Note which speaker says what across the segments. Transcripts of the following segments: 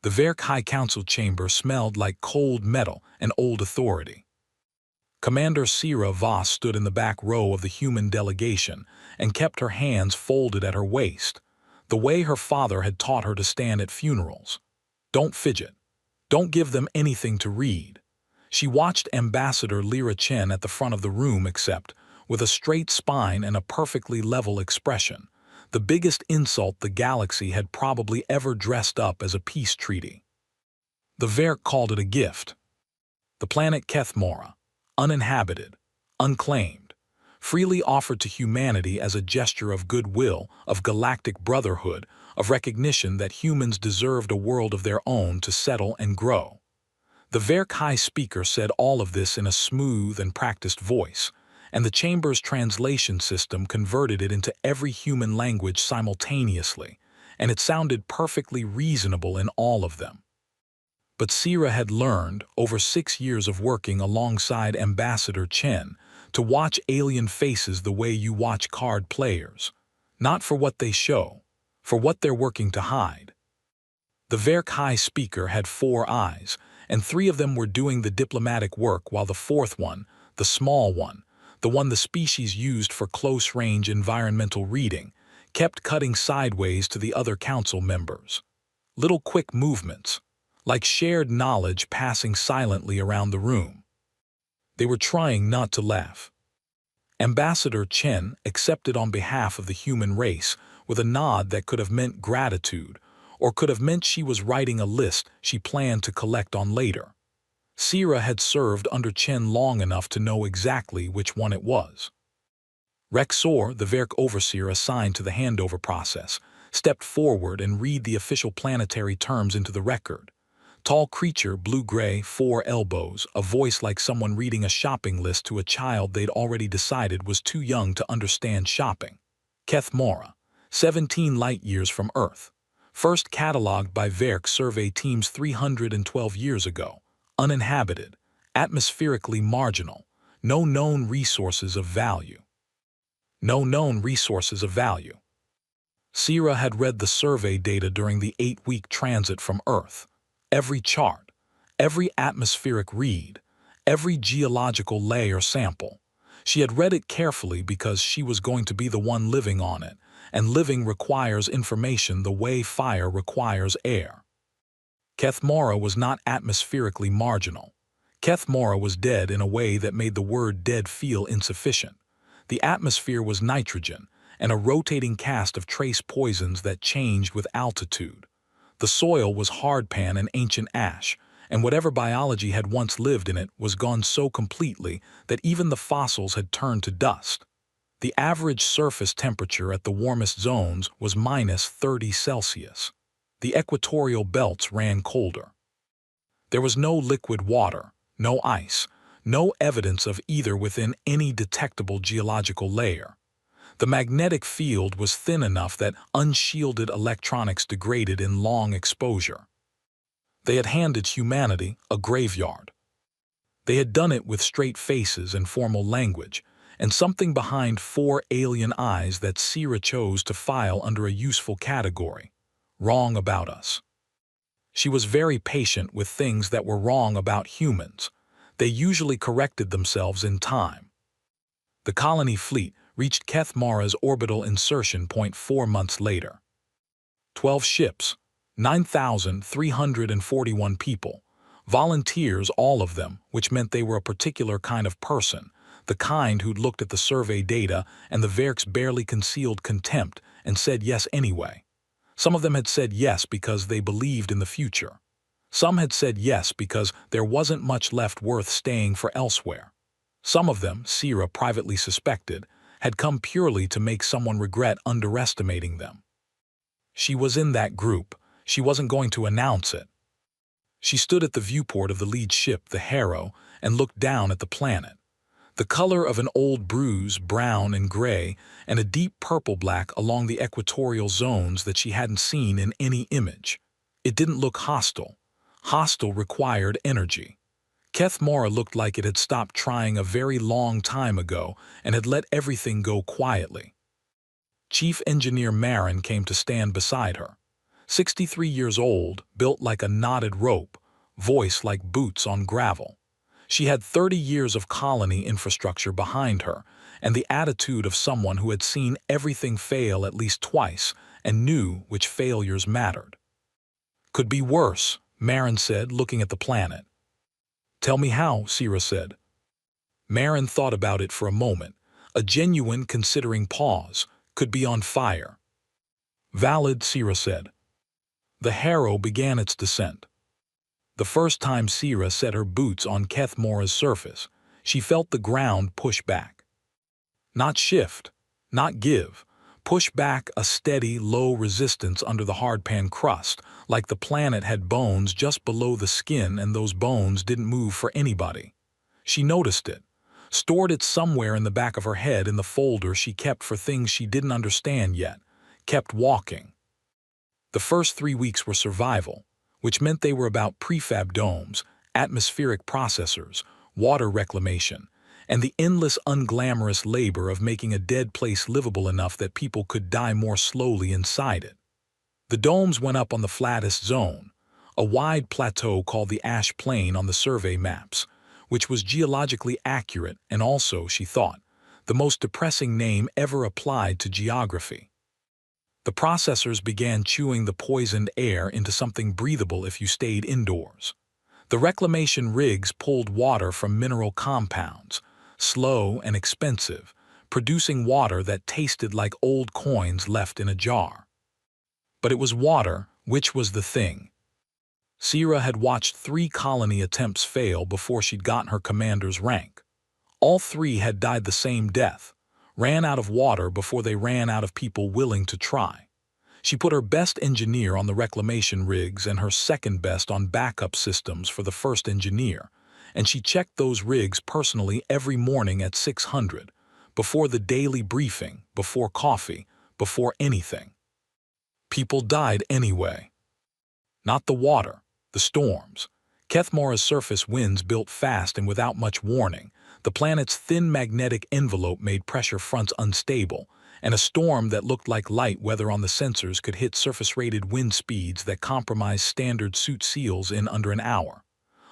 Speaker 1: The Verk High Council chamber smelled like cold metal and old authority. Commander Sira Voss stood in the back row of the human delegation and kept her hands folded at her waist, the way her father had taught her to stand at funerals. Don't fidget. Don't give them anything to read. She watched Ambassador Lyra Chen at the front of the room accept, with a straight spine and a perfectly level expression, the biggest insult the galaxy had probably ever dressed up as a peace treaty. The Verk called it a gift. The planet Kethmora, uninhabited, unclaimed, freely offered to humanity as a gesture of goodwill, of galactic brotherhood, of recognition that humans deserved a world of their own to settle and grow. The Verk High Speaker said all of this in a smooth and practiced voice, and the chamber's translation system converted it into every human language simultaneously, and it sounded perfectly reasonable in all of them. But Sira had learned, over 6 years of working alongside Ambassador Chen, to watch alien faces the way you watch card players, not for what they show, for what they're working to hide. The Verk High Speaker had 4 eyes, and 3 of them were doing the diplomatic work while the 4th one, the small one, the one the species used for close-range environmental reading, kept cutting sideways to the other council members. Little quick movements, like shared knowledge passing silently around the room. They were trying not to laugh. Ambassador Chen accepted on behalf of the human race with a nod that could have meant gratitude, or could have meant she was writing a list she planned to collect on later. Sira had served under Chen long enough to know exactly which one it was. Rexor, the Verk overseer assigned to the handover process, stepped forward and read the official planetary terms into the record. Tall creature, blue-gray, 4 elbows, a voice like someone reading a shopping list to a child they'd already decided was too young to understand shopping. Kethmora, 17 light-years from Earth. First catalogued by Verk survey teams 312 years ago. Uninhabited, atmospherically marginal, no known resources of value. No known resources of value. Sira had read the survey data during the 8-week transit from Earth. Every chart, every atmospheric read, every geological layer sample. She had read it carefully because she was going to be the one living on it, and living requires information the way fire requires air. Kethmora was not atmospherically marginal. Kethmora was dead in a way that made the word dead feel insufficient. The atmosphere was nitrogen, and a rotating cast of trace poisons that changed with altitude. The soil was hardpan and ancient ash, and whatever biology had once lived in it was gone so completely that even the fossils had turned to dust. The average surface temperature at the warmest zones was -30°C. The equatorial belts ran colder. There was no liquid water, no ice, no evidence of either within any detectable geological layer. The magnetic field was thin enough that unshielded electronics degraded in long exposure. They had handed humanity a graveyard. They had done it with straight faces and formal language, and something behind 4 alien eyes that Sira chose to file under a useful category: wrong about us. She was very patient with things that were wrong about humans. They usually corrected themselves in time. The colony fleet reached Kethmora's orbital insertion point 4 months later. 12 ships, 9,341 people, volunteers all of them, which meant they were a particular kind of person, the kind who'd looked at the survey data and the Verk's barely concealed contempt and said yes anyway. Some of them had said yes because they believed in the future. Some had said yes because there wasn't much left worth staying for elsewhere. Some of them, Sira privately suspected, had come purely to make someone regret underestimating them. She was in that group. She wasn't going to announce it. She stood at the viewport of the lead ship, the Harrow, and looked down at the planet. The color of an old bruise, brown and gray, and a deep purple-black along the equatorial zones that she hadn't seen in any image. It didn't look hostile. Hostile required energy. Kethmora looked like it had stopped trying a very long time ago and had let everything go quietly. Chief Engineer Marin came to stand beside her. 63 years old, built like a knotted rope, voice like boots on gravel. She had 30 years of colony infrastructure behind her, and the attitude of someone who had seen everything fail at least twice and knew which failures mattered. "Could be worse," Marin said, looking at the planet. "Tell me how," Sira said. Marin thought about it for a moment, a genuine considering pause. "Could be on fire." "Valid," Sira said. The Harrow began its descent. The first time Sira set her boots on Kethmora's surface, she felt the ground push back. Not shift, not give, push back, a steady, low resistance under the hardpan crust, like the planet had bones just below the skin and those bones didn't move for anybody. She noticed it, stored it somewhere in the back of her head in the folder she kept for things she didn't understand yet, kept walking. The first 3 weeks were survival, which meant they were about prefab domes, atmospheric processors, water reclamation, and the endless unglamorous labor of making a dead place livable enough that people could die more slowly inside it. The domes went up on the flattest zone, a wide plateau called the Ash Plain on the survey maps, which was geologically accurate and also, she thought, the most depressing name ever applied to geography. The processors began chewing the poisoned air into something breathable if you stayed indoors. The reclamation rigs pulled water from mineral compounds, slow and expensive, producing water that tasted like old coins left in a jar. But it was water, which was the thing. Sira had watched 3 colony attempts fail before she'd gotten her commander's rank. All 3 had died the same death, ran out of water before they ran out of people willing to try. She put her best engineer on the reclamation rigs and her second best on backup systems for the first engineer, and she checked those rigs personally every morning at 600, before the daily briefing, before coffee, before anything. People died anyway. Not the water, the storms. Kethmora's surface winds built fast and without much warning. The planet's thin magnetic envelope made pressure fronts unstable, and a storm that looked like light weather on the sensors could hit surface-rated wind speeds that compromised standard suit seals in under an hour.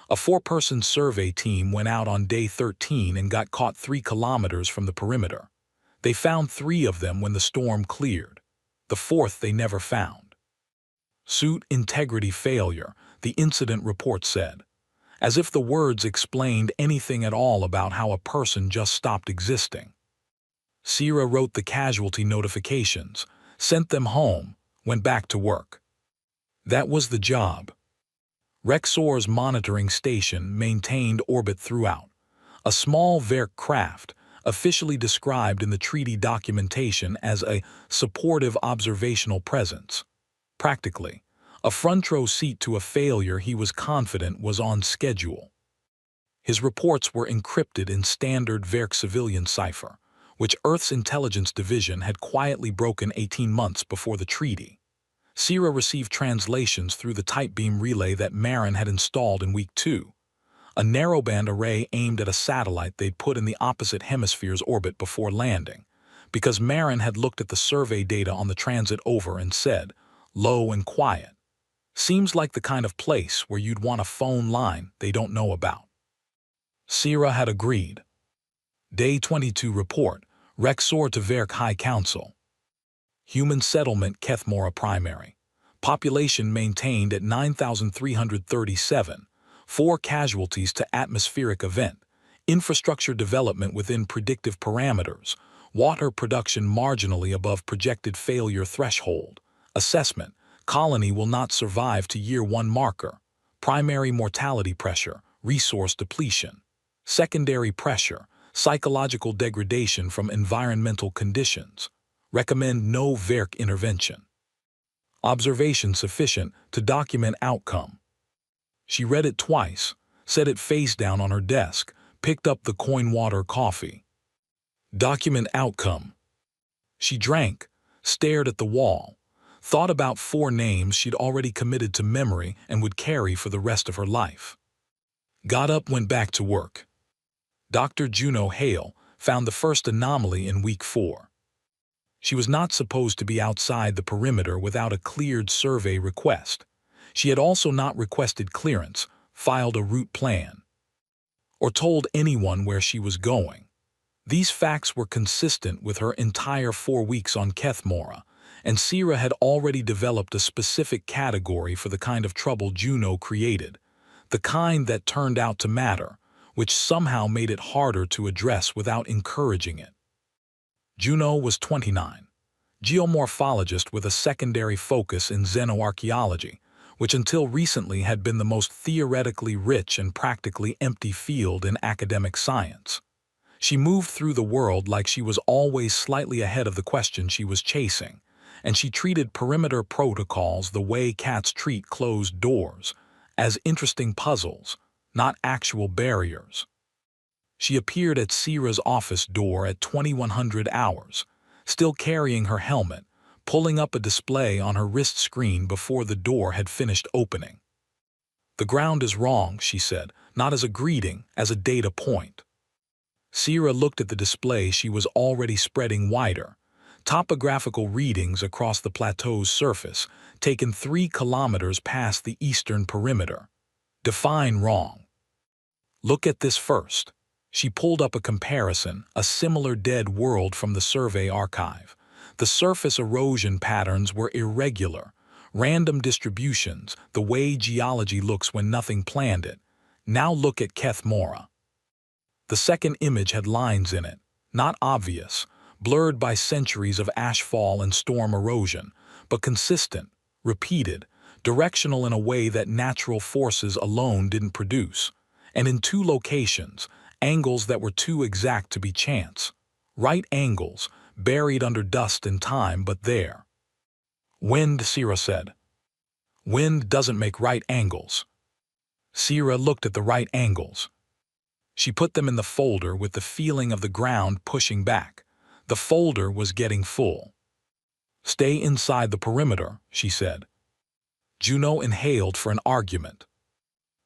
Speaker 1: A 4-person survey team went out on day 13 and got caught 3 kilometers from the perimeter. They found 3 of them when the storm cleared. The 4th they never found. "Suit integrity failure," the incident report said, as if the words explained anything at all about how a person just stopped existing. Sira wrote the casualty notifications, sent them home, went back to work. That was the job. Rexor's monitoring station maintained orbit throughout, a small Verk craft, officially described in the treaty documentation as a supportive observational presence. Practically, a front row seat to a failure he was confident was on schedule. His reports were encrypted in standard Verk civilian cipher, which Earth's intelligence division had quietly broken 18 months before the treaty. Sira received translations through the tight beam relay that Marin had installed in week 2, a narrowband array aimed at a satellite they'd put in the opposite hemisphere's orbit before landing, because Marin had looked at the survey data on the transit over and said, "Low and quiet. Seems like the kind of place where you'd want a phone line they don't know about." Sira had agreed. Day 22 report, Rexor to Verk High Council. Human settlement Kethmora primary. Population maintained at 9,337. 4 casualties to atmospheric event. Infrastructure development within predictive parameters. Water production marginally above projected failure threshold. Assessment. Colony will not survive to year 1 marker. Primary mortality pressure, resource depletion. Secondary pressure, psychological degradation from environmental conditions. Recommend no Verk intervention. Observation sufficient to document outcome. She read it twice, set it face down on her desk, picked up the coin water coffee. Document outcome. She drank, stared at the wall, thought about 4 names she'd already committed to memory and would carry for the rest of her life. Got up, went back to work. Dr. Juno Hale found the first anomaly in week 4. She was not supposed to be outside the perimeter without a cleared survey request. She had also not requested clearance, filed a route plan, or told anyone where she was going. These facts were consistent with her entire 4 weeks on Kethmora, and Sierra had already developed a specific category for the kind of trouble Juno created, the kind that turned out to matter, which somehow made it harder to address without encouraging it. Juno was 29, geomorphologist with a secondary focus in xenoarchaeology, which until recently had been the most theoretically rich and practically empty field in academic science. She moved through the world like she was always slightly ahead of the question she was chasing, and she treated perimeter protocols the way cats treat closed doors, as interesting puzzles, not actual barriers. She appeared at Sierra's office door at 2100 hours, still carrying her helmet, pulling up a display on her wrist screen before the door had finished opening. "The ground is wrong," she said, "not as a greeting, as a data point." Sierra looked at the display she was already spreading wider. Topographical readings across the plateau's surface, taken 3 kilometers past the eastern perimeter. Define wrong. "Look at this first." She pulled up a comparison, a similar dead world from the survey archive. The surface erosion patterns were irregular, random distributions, the way geology looks when nothing planned it. Now look at Kethmora. The second image had lines in it, not obvious, blurred by centuries of ashfall and storm erosion, but consistent, repeated, directional in a way that natural forces alone didn't produce. And in 2 locations, angles that were too exact to be chance. Right angles, buried under dust and time, but there. "Wind," Sierra said. "Wind doesn't make right angles." Sierra looked at the right angles. She put them in the folder with the feeling of the ground pushing back. The folder was getting full. "Stay inside the perimeter," she said. Juno inhaled for an argument.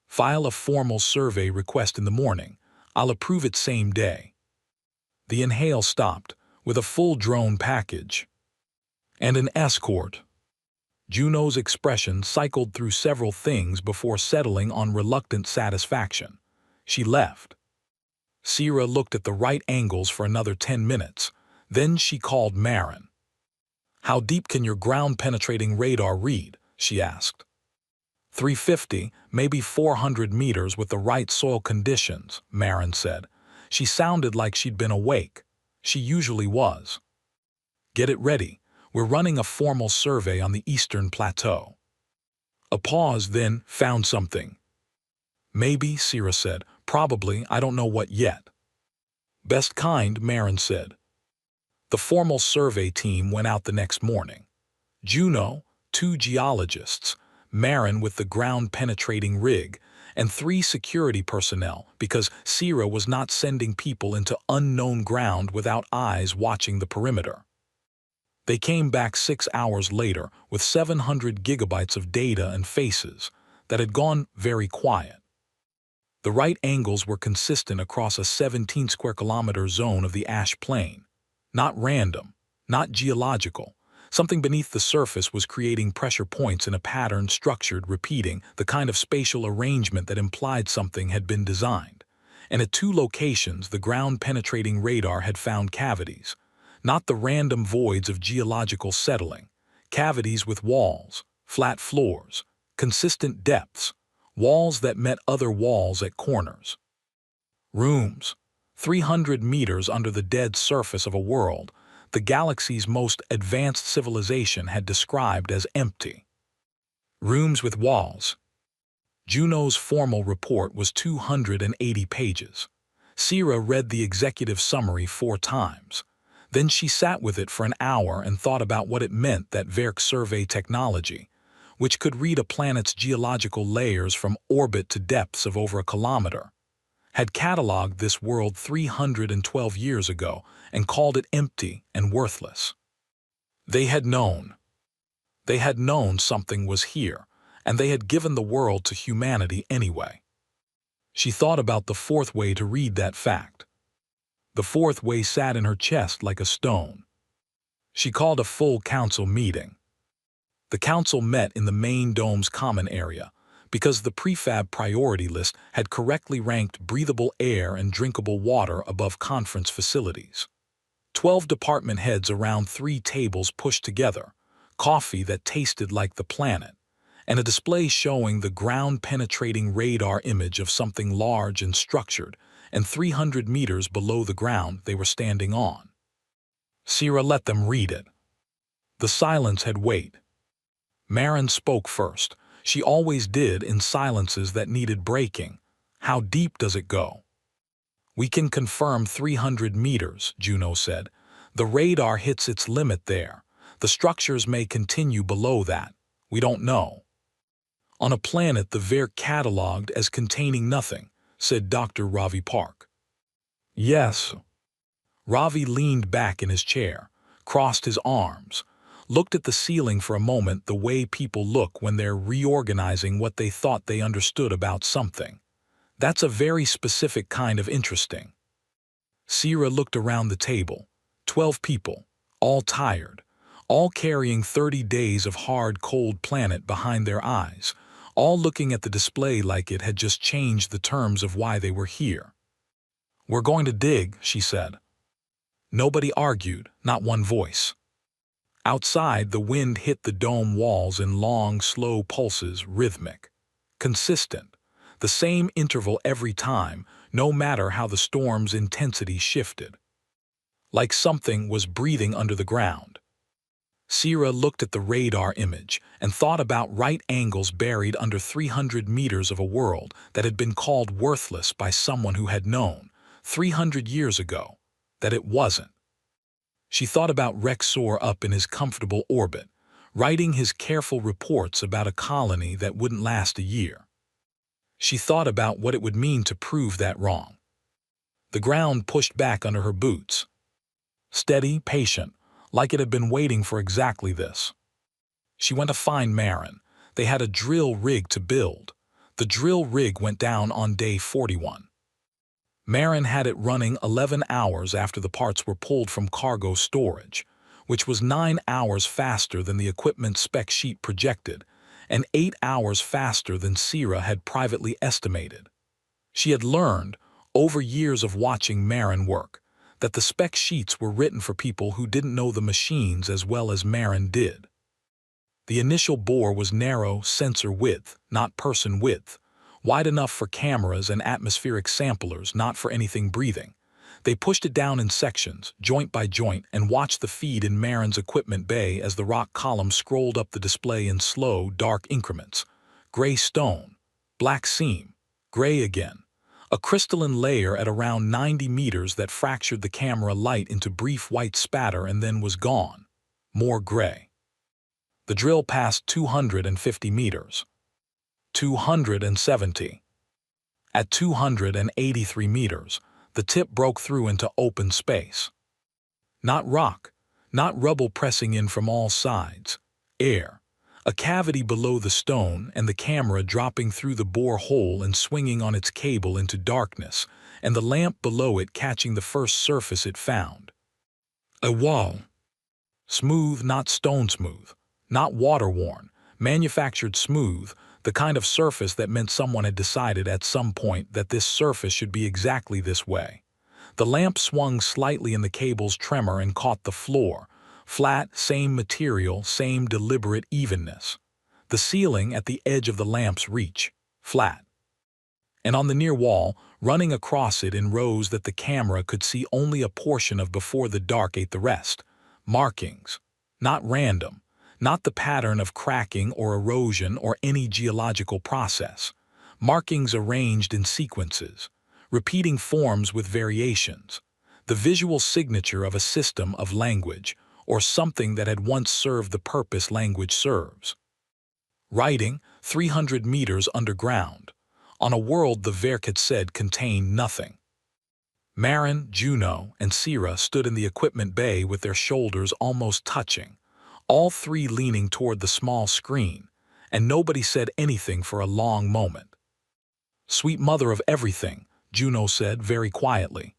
Speaker 1: "File a formal survey request in the morning. I'll approve it same day." The inhale stopped, with a full drone package. "And an escort." Juno's expression cycled through several things before settling on reluctant satisfaction. She left. Sierra looked at the right angles for another 10 minutes. Then she called Marin. "How deep can your ground-penetrating radar read?" she asked. 350, maybe 400 meters with the right soil conditions," Marin said. She sounded like she'd been awake. She usually was. "Get it ready. We're running a formal survey on the eastern plateau." A pause, then, "Found something?" "Maybe," Sierra said. "Probably, I don't know what yet." "Best kind," Marin said. The formal survey team went out the next morning. Juno, 2 geologists, Marin with the ground-penetrating rig, and 3 security personnel, because Sierra was not sending people into unknown ground without eyes watching the perimeter. They came back 6 hours later with 700 gigabytes of data and faces that had gone very quiet. The right angles were consistent across a 17 square kilometer zone of the ash plain. Not random, not geological. Something beneath the surface was creating pressure points in a pattern structured, repeating, the kind of spatial arrangement that implied something had been designed. And at 2 locations, the ground-penetrating radar had found cavities. Not the random voids of geological settling. Cavities with walls, flat floors, consistent depths, walls that met other walls at corners. Rooms, 300 meters under the dead surface of a world the galaxy's most advanced civilization had described as empty. Rooms with walls. Juno's formal report was 280 pages. Sierra read the executive summary 4 times. Then she sat with it for an hour and thought about what it meant that Verk survey technology, which could read a planet's geological layers from orbit to depths of over a kilometer, had catalogued this world 312 years ago and called it empty and worthless. They had known. They had known something was here, and they had given the world to humanity anyway. She thought about the 4th way to read that fact. The 4th way sat in her chest like a stone. She called a full council meeting. The council met in the main dome's common area because the prefab priority list had correctly ranked breathable air and drinkable water above conference facilities. 12 department heads around 3 tables pushed together, coffee that tasted like the planet, and a display showing the ground-penetrating radar image of something large and structured, and 300 meters below the ground they were standing on. Sierra let them read it. The silence had weight. Marin spoke first. She always did in silences that needed breaking. How deep does it go? We can confirm 300 meters, Juno said. The radar hits its limit there. The structures may continue below that. We don't know. On a planet the Ver cataloged as containing nothing, said Dr. Ravi Park. Yes. Ravi leaned back in his chair, crossed his arms, looked at the ceiling for a moment the way people look when they're reorganizing what they thought they understood about something. That's a very specific kind of interesting. Sierra looked around the table. 12 people, all tired, all carrying 30 days of hard, cold planet behind their eyes, all looking at the display like it had just changed the terms of why they were here. We're going to dig, she said. Nobody argued, not one voice. Outside, the wind hit the dome walls in long, slow pulses, rhythmic, consistent, the same interval every time, no matter how the storm's intensity shifted. Like something was breathing under the ground. Sierra looked at the radar image and thought about right angles buried under 300 meters of a world that had been called worthless by someone who had known, 300 years ago, that it wasn't. She thought about Rexor up in his comfortable orbit, writing his careful reports about a colony that wouldn't last a year. She thought about what it would mean to prove that wrong. The ground pushed back under her boots. Steady, patient, like it had been waiting for exactly this. She went to find Marin. They had a drill rig to build. The drill rig went down on day 41. Marin had it running 11 hours after the parts were pulled from cargo storage, which was 9 hours faster than the equipment spec sheet projected, and 8 hours faster than Sierra had privately estimated. She had learned, over years of watching Marin work, that the spec sheets were written for people who didn't know the machines as well as Marin did. The initial bore was narrow sensor width, not person width, wide enough for cameras and atmospheric samplers, not for anything breathing. They pushed it down in sections, joint by joint, and watched the feed in Marin's equipment bay as the rock column scrolled up the display in slow, dark increments. Gray stone, black seam, gray again. A crystalline layer at around 90 meters that fractured the camera light into brief white spatter and then was gone. More gray. The drill passed 250 meters. 270. At 283 meters, the tip broke through into open space. Not rock, not rubble pressing in from all sides. Air. A cavity below the stone and the camera dropping through the bore hole and swinging on its cable into darkness, and the lamp below it catching the first surface it found. A wall. Smooth, not stone smooth. Not water-worn. Manufactured smooth, the kind of surface that meant someone had decided at some point that this surface should be exactly this way. The lamp swung slightly in the cable's tremor and caught the floor. Flat, same material, same deliberate evenness. The ceiling at the edge of the lamp's reach. Flat. And on the near wall, running across it in rows that the camera could see only a portion of before the dark ate the rest. Markings. Not random. Not the pattern of cracking or erosion or any geological process. Markings arranged in sequences, repeating forms with variations. The visual signature of a system of language, or something that had once served the purpose language serves. Writing, 300 meters underground, on a world the Verk had said contained nothing. Marin, Juno, and Sierra stood in the equipment bay with their shoulders almost touching, all 3 leaning toward the small screen, and nobody said anything for a long moment. "Sweet mother of everything," Juno said very quietly.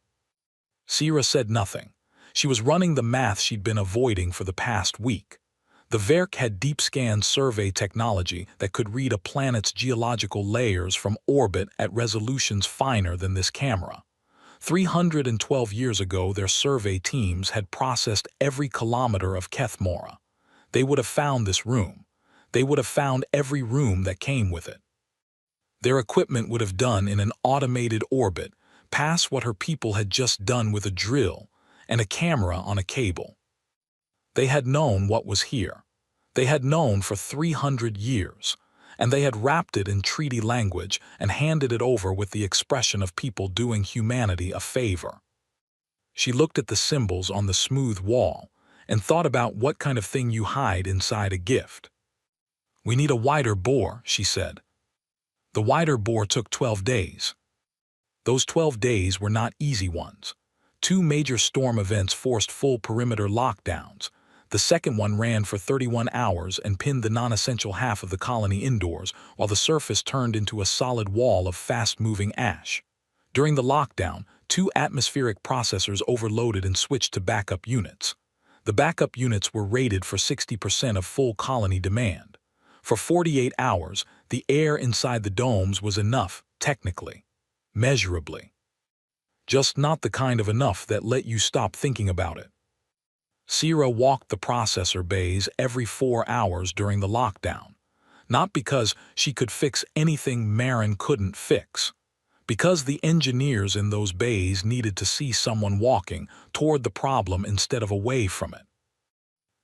Speaker 1: Sierra said nothing. She was running the math she'd been avoiding for the past week. The Verk had deep scan survey technology that could read a planet's geological layers from orbit at resolutions finer than this camera. 312 years ago, their survey teams had processed every kilometer of Kethmora. They would have found this room. They would have found every room that came with it. Their equipment would have done in an automated orbit, past what her people had just done with a drill and a camera on a cable. They had known what was here. They had known for 300 years, and they had wrapped it in treaty language and handed it over with the expression of people doing humanity a favor. She looked at the symbols on the smooth wall and thought about what kind of thing you hide inside a gift. "We need a wider bore," she said. The wider bore took 12 days. Those 12 days were not easy ones. 2 major storm events forced full perimeter lockdowns. The second one ran for 31 hours and pinned the non-essential half of the colony indoors, while the surface turned into a solid wall of fast-moving ash. During the lockdown, 2 atmospheric processors overloaded and switched to backup units. The backup units were rated for 60% of full colony demand. For 48 hours, the air inside the domes was enough, technically, measurably. Just not the kind of enough that let you stop thinking about it. Sierra walked the processor bays every 4 hours during the lockdown, not because she could fix anything Marin couldn't fix, because the engineers in those bays needed to see someone walking toward the problem instead of away from it.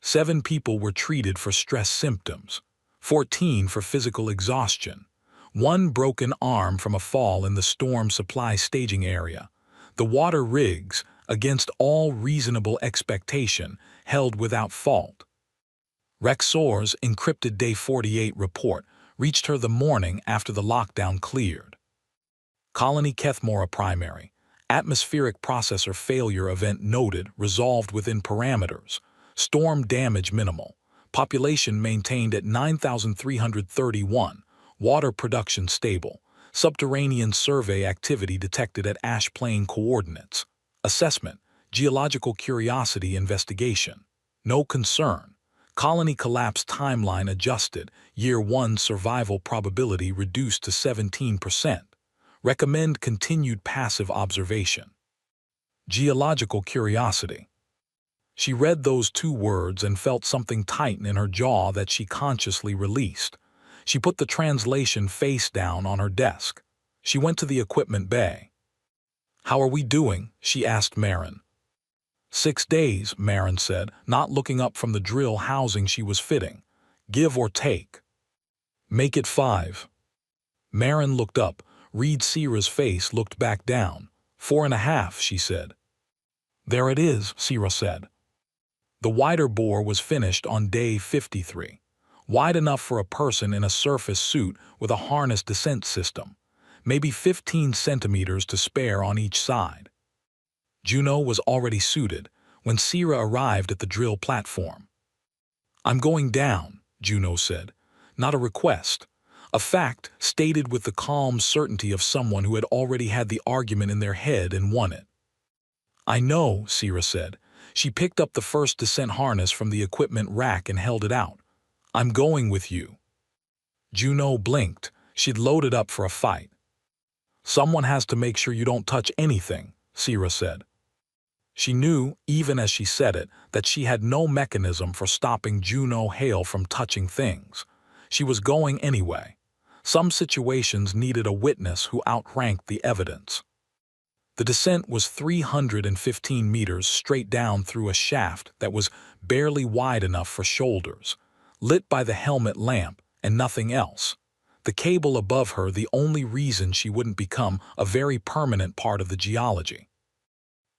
Speaker 1: 7 people were treated for stress symptoms, 14 for physical exhaustion, 1 broken arm from a fall in the storm supply staging area. The water rigs, against all reasonable expectation, held without fault. Rexor's encrypted Day 48 report reached her the morning after the lockdown cleared. Colony Kethmora primary, atmospheric processor failure event noted, resolved within parameters, storm damage minimal, population maintained at 9,331, water production stable, subterranean survey activity detected at ash plain coordinates. Assessment, geological curiosity investigation. No concern. Colony collapse timeline adjusted, year 1 survival probability reduced to 17%. Recommend continued passive observation. Geological curiosity. She read those 2 words and felt something tighten in her jaw that she consciously released. She put the translation face down on her desk. She went to the equipment bay. "How are we doing?" she asked Marin. 6 days, Marin said, not looking up from the drill housing she was fitting. "Give or take." "Make it 5. Marin looked up. Reed Sierra's face looked back down. 4.5, she said. "There it is," Sierra said. The wider bore was finished on day 53, wide enough for a person in a surface suit with a harness descent system, maybe 15 centimeters to spare on each side. Juno was already suited when Sierra arrived at the drill platform. "I'm going down," Juno said. Not a request. A fact stated with the calm certainty of someone who had already had the argument in their head and won it. "I know," Sierra said. She picked up the first descent harness from the equipment rack and held it out. "I'm going with you." Juno blinked. She'd loaded up for a fight. "Someone has to make sure you don't touch anything," Sierra said. She knew, even as she said it, that she had no mechanism for stopping Juno Hale from touching things. She was going anyway. Some situations needed a witness who outranked the evidence. The descent was 315 meters straight down through a shaft that was barely wide enough for shoulders, lit by the helmet lamp and nothing else. The cable above her the only reason she wouldn't become a very permanent part of the geology.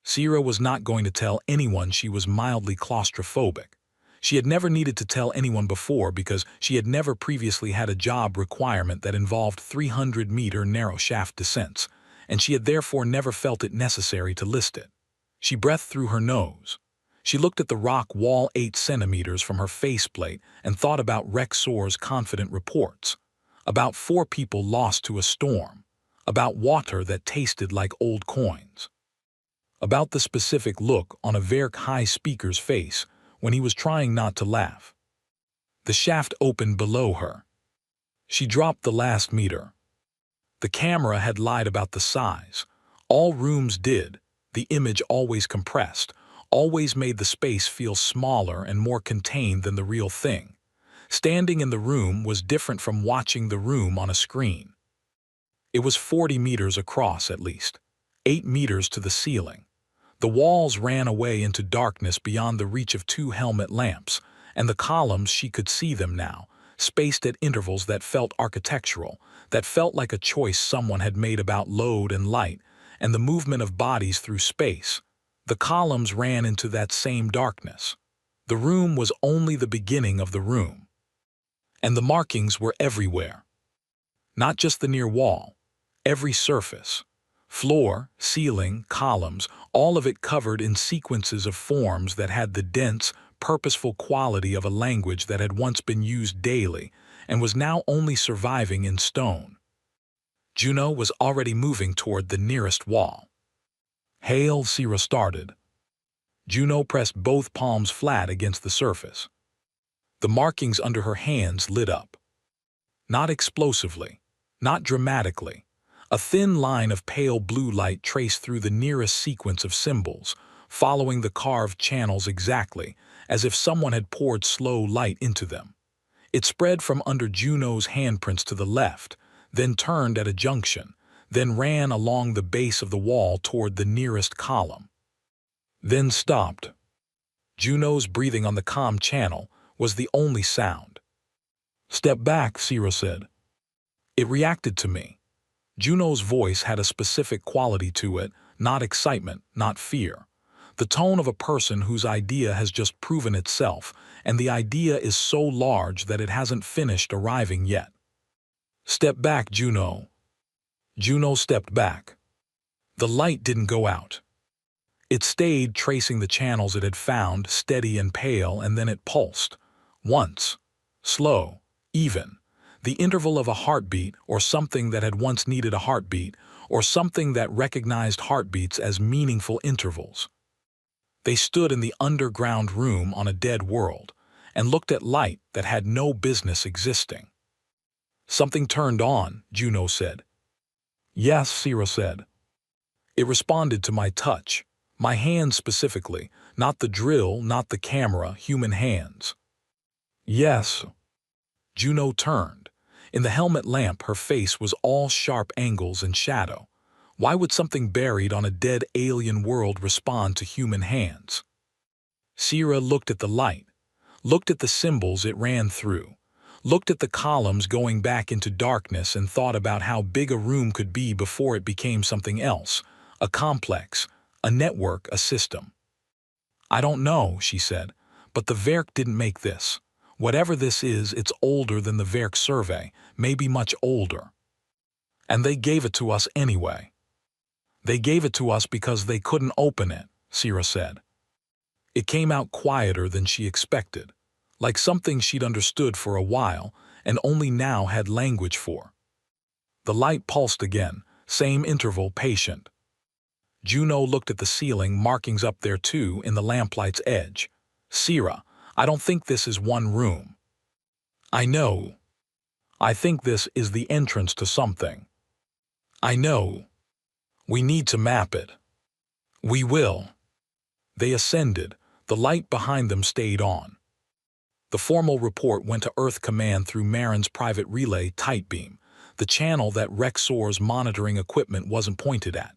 Speaker 1: Sierra was not going to tell anyone she was mildly claustrophobic. She had never needed to tell anyone before because she had never previously had a job requirement that involved 300-meter narrow shaft descents, and she had therefore never felt it necessary to list it. She breathed through her nose. She looked at the rock wall 8 centimeters from her faceplate and thought about Rexor's confident reports. About 4 people lost to a storm. About water that tasted like old coins. about the specific look on a Verk High speaker's face when he was trying not to laugh. The shaft opened below her. She dropped the last meter. The camera had lied about the size. All rooms did. The image always compressed, always made the space feel smaller and more contained than the real thing. Standing in the room was different from watching the room on a screen. It was 40 meters across at least, 8 meters to the ceiling. The walls ran away into darkness beyond the reach of 2 helmet lamps, and the columns, she could see them now, spaced at intervals that felt architectural, that felt like a choice someone had made about load and light, and the movement of bodies through space. The columns ran into that same darkness. The room was only the beginning of the room. And the markings were everywhere. Not just the near wall, every surface. Floor, ceiling, columns, all of it covered in sequences of forms that had the dense, purposeful quality of a language that had once been used daily and was now only surviving in stone. Juno was already moving toward the nearest wall. "Hail," Sira started. Juno pressed both palms flat against the surface. The markings under her hands lit up. Not explosively, not dramatically. A thin line of pale blue light traced through the nearest sequence of symbols, following the carved channels exactly, as if someone had poured slow light into them. It spread from under Juno's handprints to the left, then turned at a junction, then ran along the base of the wall toward the nearest column. Then stopped. Juno's breathing on the comm channel was the only sound. "Step back," Sira said. It reacted to me. Juno's voice had a specific quality to it, not excitement, not fear. The tone of a person whose idea has just proven itself, and the idea is so large that it hasn't finished arriving yet. "Step back, Juno." Juno stepped back. The light didn't go out. It stayed tracing the channels it had found, steady and pale, and then it pulsed. Once. Slow. Even. The interval of a heartbeat, or something that had once needed a heartbeat, or something that recognized heartbeats as meaningful intervals. They stood in the underground room on a dead world, and looked at light that had no business existing. "Something turned on," Juno said. "Yes," Sira said. It responded to my touch, my hands specifically, not the drill, not the camera, human hands. "Yes." Juno turned. In the helmet lamp, her face was all sharp angles and shadow. Why would something buried on a dead alien world respond to human hands? Sira looked at the light, looked at the symbols it ran through, looked at the columns going back into darkness, and thought about how big a room could be before it became something else, a complex, a network, a system. "I don't know," she said, "but the Verk didn't make this. Whatever this is, it's older than the Verk survey, maybe much older. And they gave it to us anyway." "They gave it to us because they couldn't open it," Sira said. It came out quieter than she expected, like something she'd understood for a while and only now had language for. The light pulsed again, same interval, patient. Juno looked at the ceiling, markings up there too in the lamplight's edge. "Sira, I don't think this is one room." "I know. I think this is the entrance to something." "I know. We need to map it." "We will." They ascended. The light behind them stayed on. The formal report went to Earth Command through Marin's private relay Tightbeam, the channel that Rexor's monitoring equipment wasn't pointed at.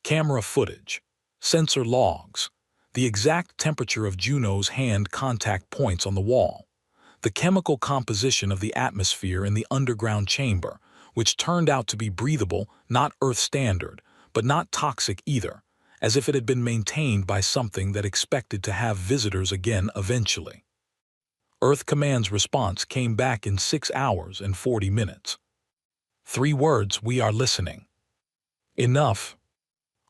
Speaker 1: Camera footage, sensor logs, the exact temperature of Juno's hand contact points on the wall, the chemical composition of the atmosphere in the underground chamber, which turned out to be breathable, not Earth standard, but not toxic either, as if it had been maintained by something that expected to have visitors again eventually. Earth Command's response came back in 6 hours and 40 minutes. 3 words: "We are listening." Enough.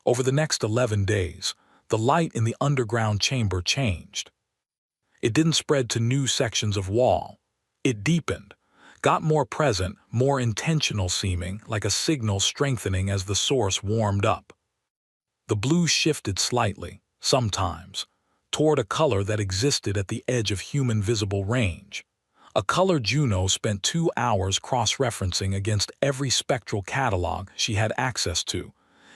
Speaker 1: Over the next 11 days, the light in the underground chamber changed. It didn't spread to new sections of wall. It deepened, got more present, more intentional seeming, like a signal strengthening as the source warmed up. The blue shifted slightly, sometimes, toward a color that existed at the edge of human visible range. A color Juno spent 2 hours cross-referencing against every spectral catalog she had access to,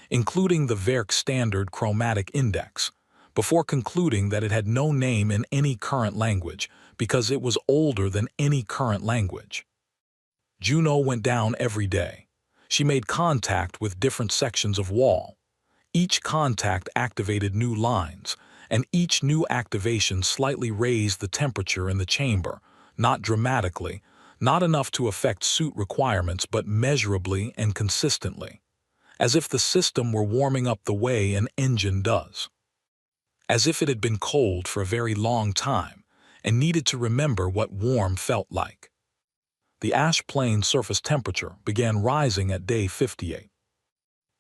Speaker 1: including the Verk Standard Chromatic Index, before concluding that it had no name in any current language because it was older than any current language. Juno went down every day. She made contact with different sections of wall. Each contact activated new lines, and each new activation slightly raised the temperature in the chamber, not dramatically, not enough to affect suit requirements, but measurably and consistently, as if the system were warming up the way an engine does. As if it had been cold for a very long time and needed to remember what warm felt like. The ash plane surface temperature began rising at day 58.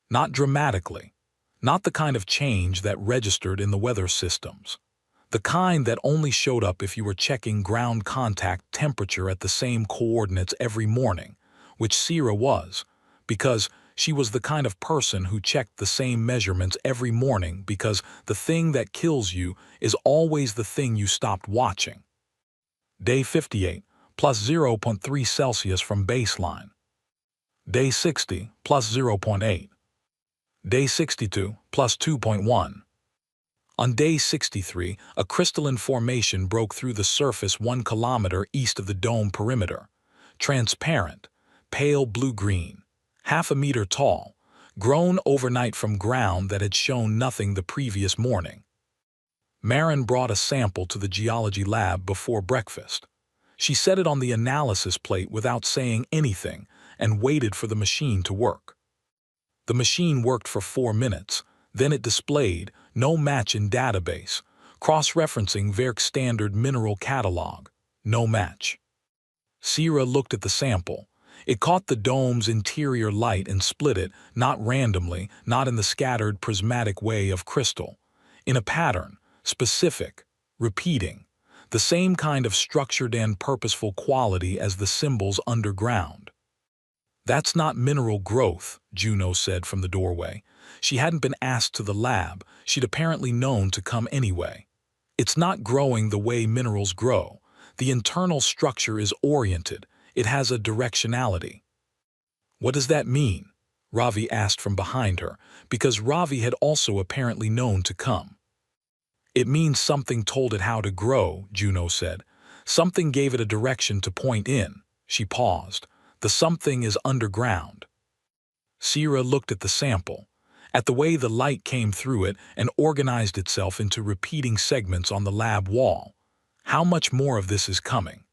Speaker 1: Not dramatically, not the kind of change that registered in the weather systems. The kind that only showed up if you were checking ground contact temperature at the same coordinates every morning, which Sira was, because she was the kind of person who checked the same measurements every morning because the thing that kills you is always the thing you stopped watching. Day 58, plus 0.3 Celsius from baseline. Day 60, plus 0.8. Day 62, plus 2.1. On day 63, a crystalline formation broke through the surface 1 kilometer east of the dome perimeter. Transparent, pale blue-green, half a meter tall, grown overnight from ground that had shown nothing the previous morning. Marin brought a sample to the geology lab before breakfast. She set it on the analysis plate without saying anything and waited for the machine to work. The machine worked for 4 minutes. Then it displayed no match in database, cross-referencing Verk Standard Mineral Catalog, no match. Sira looked at the sample. It caught the dome's interior light and split it, not randomly, not in the scattered prismatic way of crystal. In a pattern, specific, repeating, the same kind of structured and purposeful quality as the symbols underground. "That's not mineral growth," Juno said from the doorway. She hadn't been asked to the lab, she'd apparently known to come anyway. "It's not growing the way minerals grow. The internal structure is oriented, it has a directionality." "What does that mean?" Ravi asked from behind her, because Ravi had also apparently known to come. "It means something told it how to grow," Juno said. "Something gave it a direction to point in." She paused. "The something is underground." Sira looked at the sample, at the way the light came through it and organized itself into repeating segments on the lab wall. "How much more of this is coming?"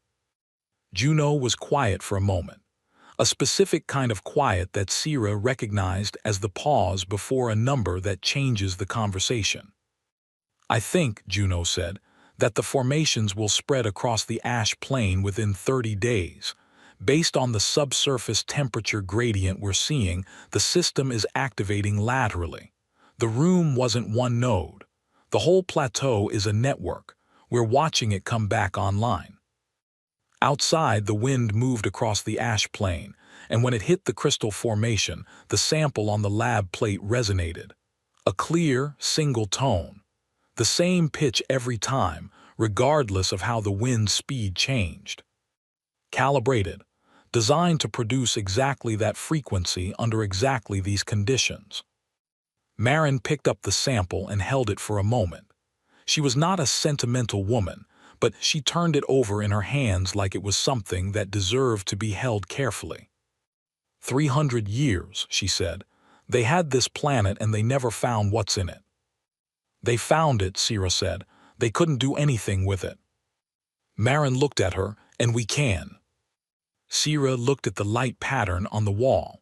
Speaker 1: Juno was quiet for a moment, a specific kind of quiet that Sira recognized as the pause before a number that changes the conversation. "I think," Juno said, "that the formations will spread across the ash plain within 30 days. Based on the subsurface temperature gradient we're seeing, the system is activating laterally. The room wasn't one node. The whole plateau is a network. We're watching it come back online." Outside, the wind moved across the ash plain, and when it hit the crystal formation, the sample on the lab plate resonated. A clear, single tone. The same pitch every time, regardless of how the wind's speed changed. Calibrated, designed to produce exactly that frequency under exactly these conditions. Marin picked up the sample and held it for a moment. She was not a sentimental woman, but she turned it over in her hands like it was something that deserved to be held carefully. 300 years, she said. They had this planet and they never found what's in it. "They found it," Sira said. "They couldn't do anything with it." Marin looked at her, "And we can." Sira looked at the light pattern on the wall,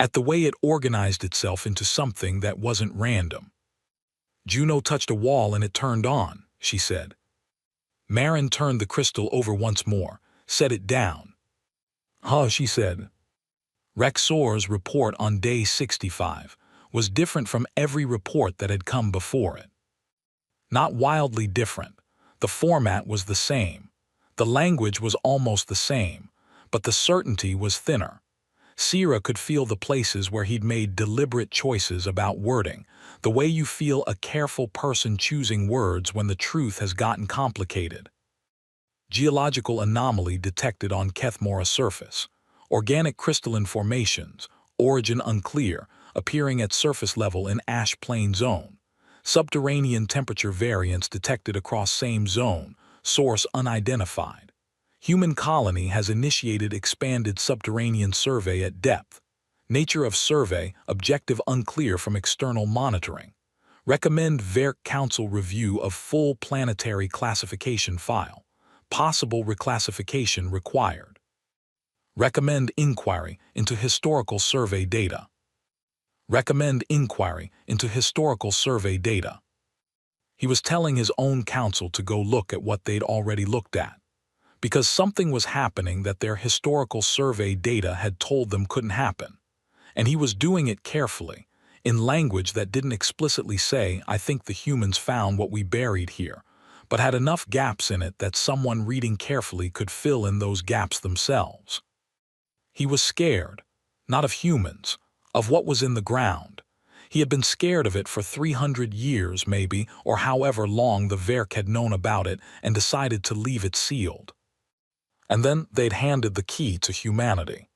Speaker 1: at the way it organized itself into something that wasn't random. "Juno touched a wall and it turned on," she said. Marin turned the crystal over once more, set it down. "Huh," she said. Rexor's report on day 65 was different from every report that had come before it. Not wildly different. The format was the same. The language was almost the same, but the certainty was thinner. Sierra could feel the places where he'd made deliberate choices about wording, the way you feel a careful person choosing words when the truth has gotten complicated. Geological anomaly detected on Kethmora surface. Organic crystalline formations, origin unclear, appearing at surface level in ash plain zone. Subterranean temperature variance detected across same zone, source unidentified. Human colony has initiated expanded subterranean survey at depth. Nature of survey, objective unclear from external monitoring. Recommend VERC Council review of full planetary classification file. Possible reclassification required. Recommend inquiry into historical survey data. Recommend inquiry into historical survey data. He was telling his own council to go look at what they'd already looked at, because something was happening that their historical survey data had told them couldn't happen, and he was doing it carefully, in language that didn't explicitly say, "I think the humans found what we buried here," but had enough gaps in it that someone reading carefully could fill in those gaps themselves. He was scared, not of humans, of what was in the ground. He had been scared of it for 300 years, maybe, or however long the Verk had known about it and decided to leave it sealed. And then they'd handed the key to humanity.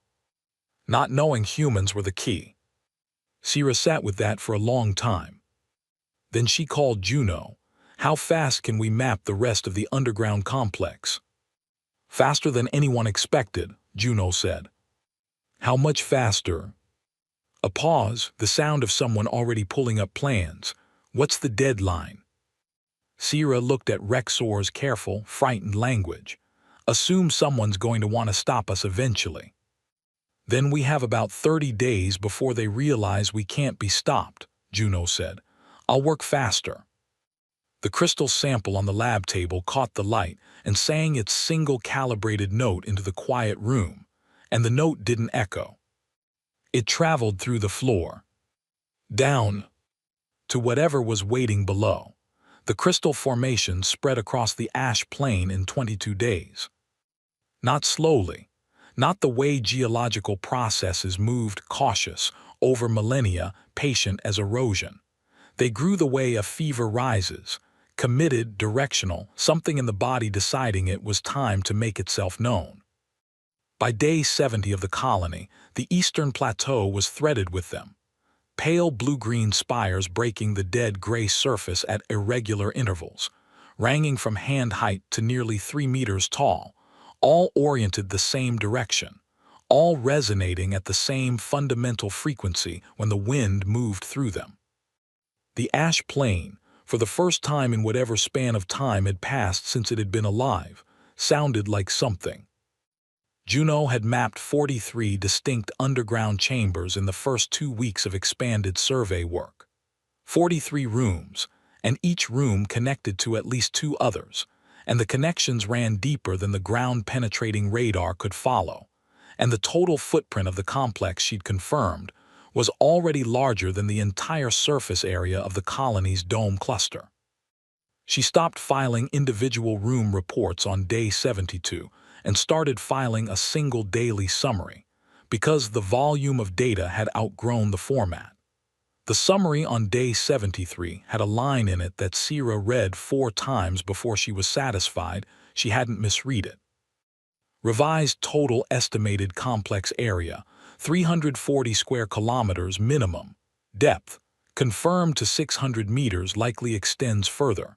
Speaker 1: Not knowing humans were the key. Sierra sat with that for a long time. Then she called Juno. "How fast can we map the rest of the underground complex?" "Faster than anyone expected," Juno said. "How much faster?" A pause, the sound of someone already pulling up plans. "What's the deadline?" Sierra looked at Rexor's careful, frightened language. "Assume someone's going to want to stop us eventually." "Then we have about 30 days before they realize we can't be stopped," Juno said. "I'll work faster." The crystal sample on the lab table caught the light and sang its single calibrated note into the quiet room, and the note didn't echo. It traveled through the floor, down, to whatever was waiting below. The crystal formation spread across the ash plain in 22 days. Not slowly, not the way geological processes moved, cautious, over millennia, patient as erosion. They grew the way a fever rises, committed, directional, something in the body deciding it was time to make itself known. By day 70 of the colony, the eastern plateau was threaded with them. Pale blue-green spires breaking the dead gray surface at irregular intervals, ranging from hand height to nearly 3 meters tall, all oriented the same direction, all resonating at the same fundamental frequency when the wind moved through them. The ash plain, for the first time in whatever span of time had passed since it had been alive, sounded like something. Juno had mapped 43 distinct underground chambers in the first 2 weeks of expanded survey work. 43 rooms, and each room connected to at least 2 others, and the connections ran deeper than the ground-penetrating radar could follow, and the total footprint of the complex she'd confirmed was already larger than the entire surface area of the colony's dome cluster. She stopped filing individual room reports on day 72 and started filing a single daily summary, because the volume of data had outgrown the format. The summary on day 73 had a line in it that Sierra read 4 times before she was satisfied she hadn't misread it. Revised total estimated complex area, 340 square kilometers minimum. Depth, confirmed to 600 meters, likely extends further.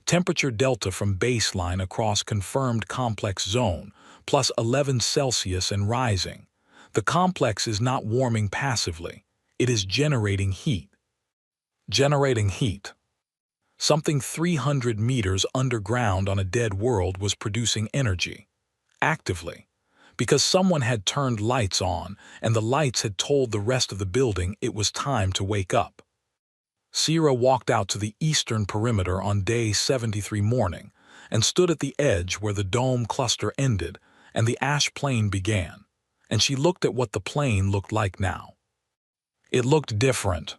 Speaker 1: Temperature delta from baseline across confirmed complex zone, plus 11 Celsius and rising. The complex is not warming passively. It is generating heat. Generating heat. Something 300 meters underground on a dead world was producing energy. Actively. Because someone had turned lights on, and the lights had told the rest of the building it was time to wake up. Sierra walked out to the eastern perimeter on day 73 morning and stood at the edge where the dome cluster ended and the ash plain began, and she looked at what the plain looked like now. It looked different.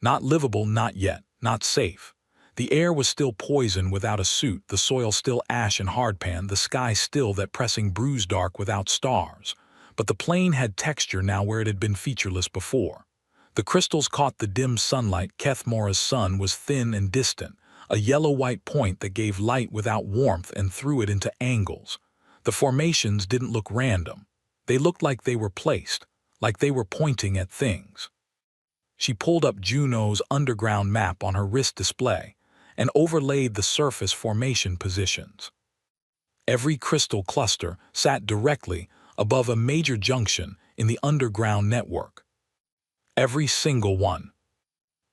Speaker 1: Not livable, not yet, not safe. The air was still poison without a suit, the soil still ash and hardpan, the sky still that pressing bruise dark without stars. but the plane had texture now where it had been featureless before. The crystals caught the dim sunlight. Kethmora's sun was thin and distant, a yellow-white point that gave light without warmth and threw it into angles. The formations didn't look random. They looked like they were placed, like they were pointing at things. She pulled up Juno's underground map on her wrist display and overlaid the surface formation positions. Every crystal cluster sat directly above a major junction in the underground network. Every single one.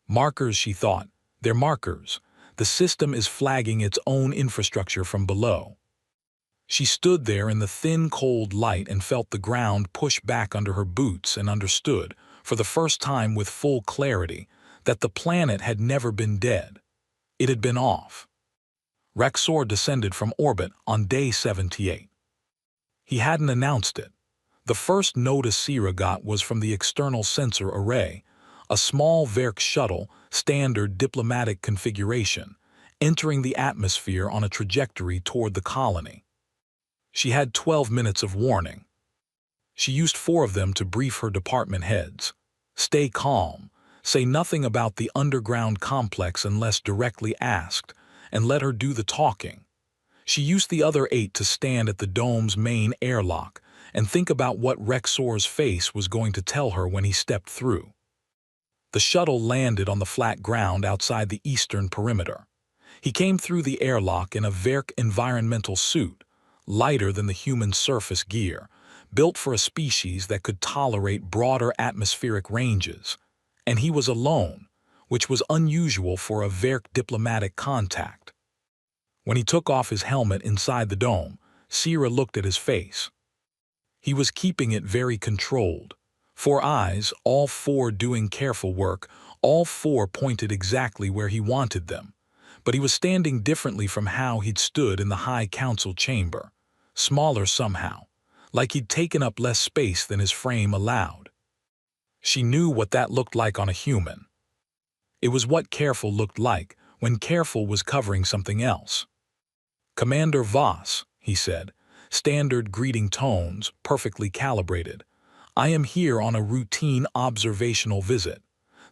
Speaker 1: Markers, she thought. They're markers. The system is flagging its own infrastructure from below. She stood there in the thin, cold light and felt the ground push back under her boots and understood, for the first time with full clarity, that the planet had never been dead. It had been off. Rexor descended from orbit on day 78. He hadn't announced it. The first notice Sira got was from the external sensor array, a small Verk shuttle, standard diplomatic configuration, entering the atmosphere on a trajectory toward the colony. She had 12 minutes of warning. She used 4 of them to brief her department heads. Stay calm, say nothing about the underground complex unless directly asked, and let her do the talking. She used the other 8 to stand at the dome's main airlock and think about what Rexor's face was going to tell her when he stepped through. The shuttle landed on the flat ground outside the eastern perimeter. He came through the airlock in a Verk environmental suit, lighter than the human surface gear, built for a species that could tolerate broader atmospheric ranges. And he was alone, which was unusual for a Verk diplomatic contact. When he took off his helmet inside the dome, Sira looked at his face. He was keeping it very controlled. 4 eyes, all 4 doing careful work, all 4 pointed exactly where he wanted them. But he was standing differently from how he'd stood in the High Council chamber. Smaller somehow, like he'd taken up less space than his frame allowed. She knew what that looked like on a human. It was what careful looked like when careful was covering something else. "Commander Voss," he said, standard greeting tones, perfectly calibrated. "I am here on a routine observational visit.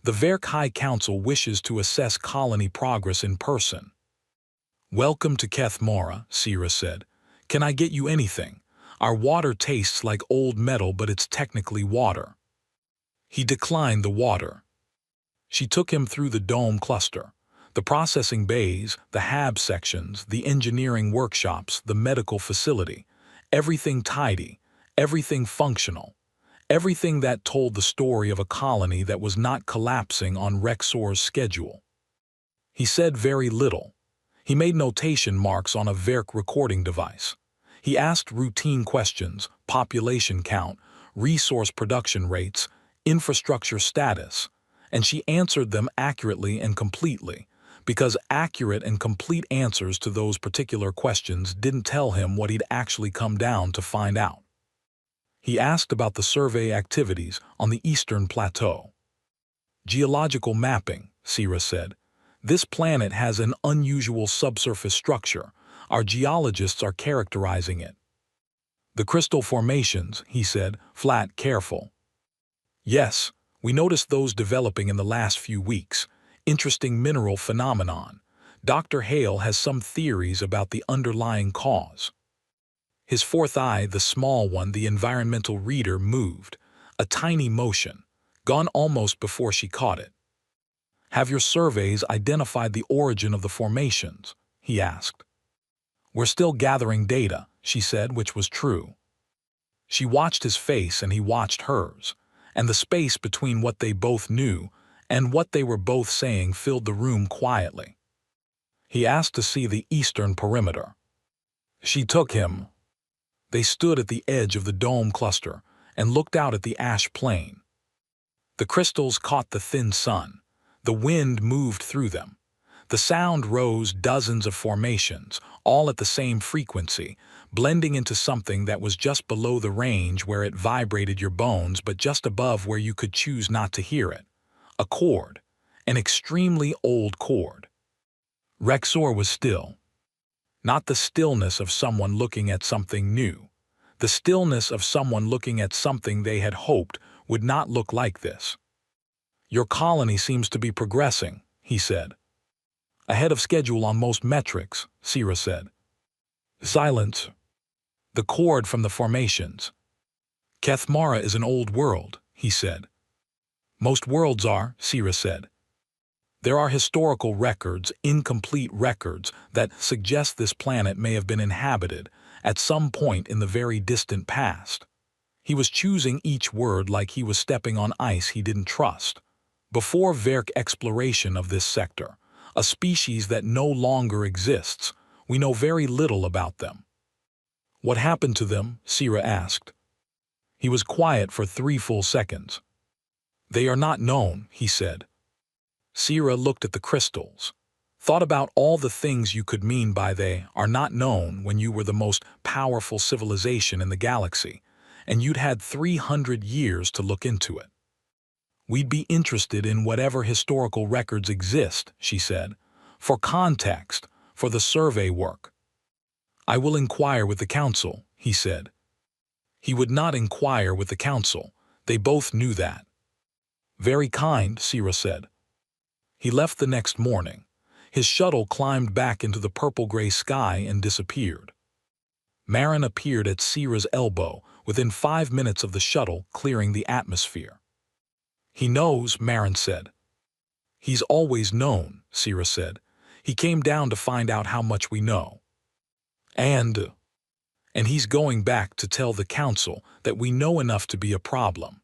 Speaker 1: The Verk High Council wishes to assess colony progress in person." "Welcome to Kethmora," Sira said. "Can I get you anything? Our water tastes like old metal, but it's technically water." He declined the water. She took him through the dome cluster. The processing bays, the HAB sections, the engineering workshops, the medical facility. Everything tidy, everything functional. Everything that told the story of a colony that was not collapsing on Rexor's schedule. He said very little. He made notation marks on a Verk recording device. He asked routine questions, population count, resource production rates, infrastructure status, and she answered them accurately and completely, because accurate and complete answers to those particular questions didn't tell him what he'd actually come down to find out. He asked about the survey activities on the Eastern Plateau. "Geological mapping," Sira said. "This planet has an unusual subsurface structure. Our geologists are characterizing it." "The crystal formations," he said, flat, careful. "Yes, we noticed those developing in the last few weeks. Interesting mineral phenomenon. Dr. Hale has some theories about the underlying cause." His 4th eye, the small one, the environmental reader, moved. A tiny motion, gone almost before she caught it. "Have your surveys identified the origin of the formations?" he asked. "We're still gathering data," she said, which was true. She watched his face and he watched hers, and the space between what they both knew and what they were both saying filled the room quietly. He asked to see the eastern perimeter. She took him. They stood at the edge of the dome cluster and looked out at the ash plain. The crystals caught the thin sun. The wind moved through them. The sound rose, dozens of formations, all at the same frequency, blending into something that was just below the range where it vibrated your bones, but just above where you could choose not to hear it. A chord, an extremely old chord. Rexor was still. Not the stillness of someone looking at something new. The stillness of someone looking at something they had hoped would not look like this. "Your colony seems to be progressing," he said. "Ahead of schedule on most metrics," Sira said. "Silence." The chord from the formations. "Kethmara is an old world," he said. "Most worlds are," Sira said. "There are historical records, incomplete records, that suggest this planet may have been inhabited at some point in the very distant past." He was choosing each word like he was stepping on ice he didn't trust. "Before Verk exploration of this sector, a species that no longer exists, we know very little about them." "What happened to them?" Sira asked. He was quiet for 3 full seconds. "They are not known," he said. Sira looked at the crystals. "Thought about all the things you could mean by they are not known when you were the most powerful civilization in the galaxy, and you'd had 300 years to look into it." "We'd be interested in whatever historical records exist," she said, "for context, for the survey work." "I will inquire with the council," he said. He would not inquire with the council. They both knew that. "Very kind," Sira said. He left the next morning. His shuttle climbed back into the purple-gray sky and disappeared. Marin appeared at Sira's elbow within 5 minutes of the shuttle clearing the atmosphere. "He knows," Marin said. "He's always known," Sira said. "He came down to find out how much we know. And he's going back to tell the council that we know enough to be a problem."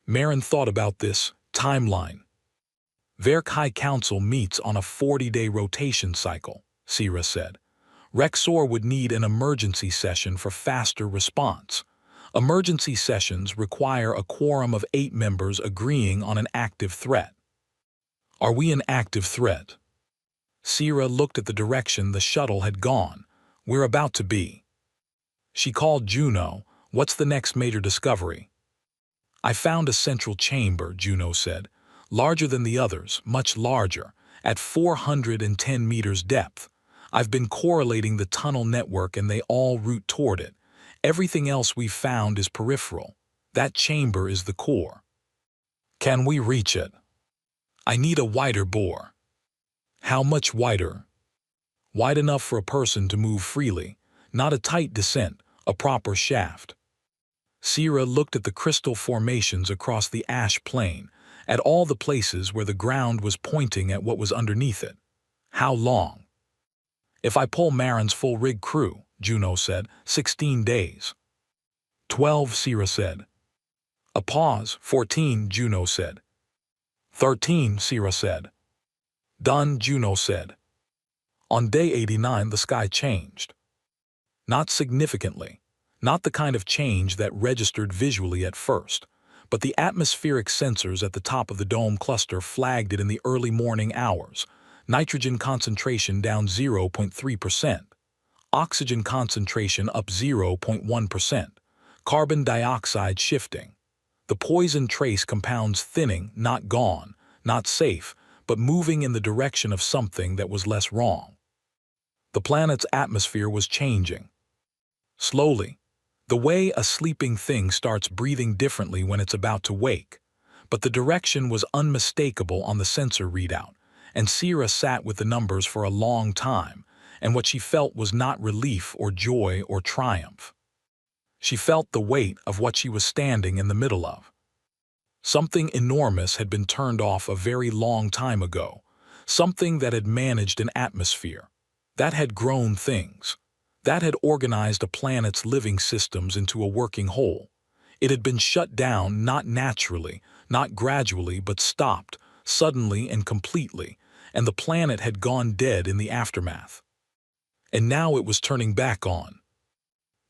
Speaker 1: Marin thought about this timeline. "Verk High Council meets on a 40-day rotation cycle," Sira said. "Rexor would need an emergency session for faster response. Emergency sessions require a quorum of 8 members agreeing on an active threat." "Are we an active threat?" Sira looked at the direction the shuttle had gone. "We're about to be." She called Juno. "What's the next major discovery?" "I found a central chamber," Juno said. "Larger than the others, much larger, at 410 meters depth. I've been correlating the tunnel network and they all route toward it. Everything else we've found is peripheral. That chamber is the core." "Can we reach it?" "I need a wider bore." "How much wider?" "Wide enough for a person to move freely. Not a tight descent, a proper shaft." Sira looked at the crystal formations across the ash plain, at all the places where the ground was pointing at what was underneath it. "How long?" "If I pull Marin's full rig crew," Juno said, 16 days. 12, Sira said. A pause. 14, Juno said. 13, Sira said. "Done," Juno said. On day 89 the sky changed. Not significantly, not the kind of change that registered visually at first, but the atmospheric sensors at the top of the dome cluster flagged it in the early morning hours. Nitrogen concentration down 0.3%, oxygen concentration up 0.1%, carbon dioxide shifting. The poison trace compounds thinning, not gone, not safe, but moving in the direction of something that was less wrong. The planet's atmosphere was changing. Slowly, the way a sleeping thing starts breathing differently when it's about to wake. But the direction was unmistakable on the sensor readout, and Sira sat with the numbers for a long time, and what she felt was not relief or joy or triumph. She felt the weight of what she was standing in the middle of. Something enormous had been turned off a very long time ago, something that had managed an atmosphere, that had grown things, that had organized a planet's living systems into a working whole. It had been shut down not naturally, not gradually, but stopped, suddenly and completely, and the planet had gone dead in the aftermath. And now it was turning back on.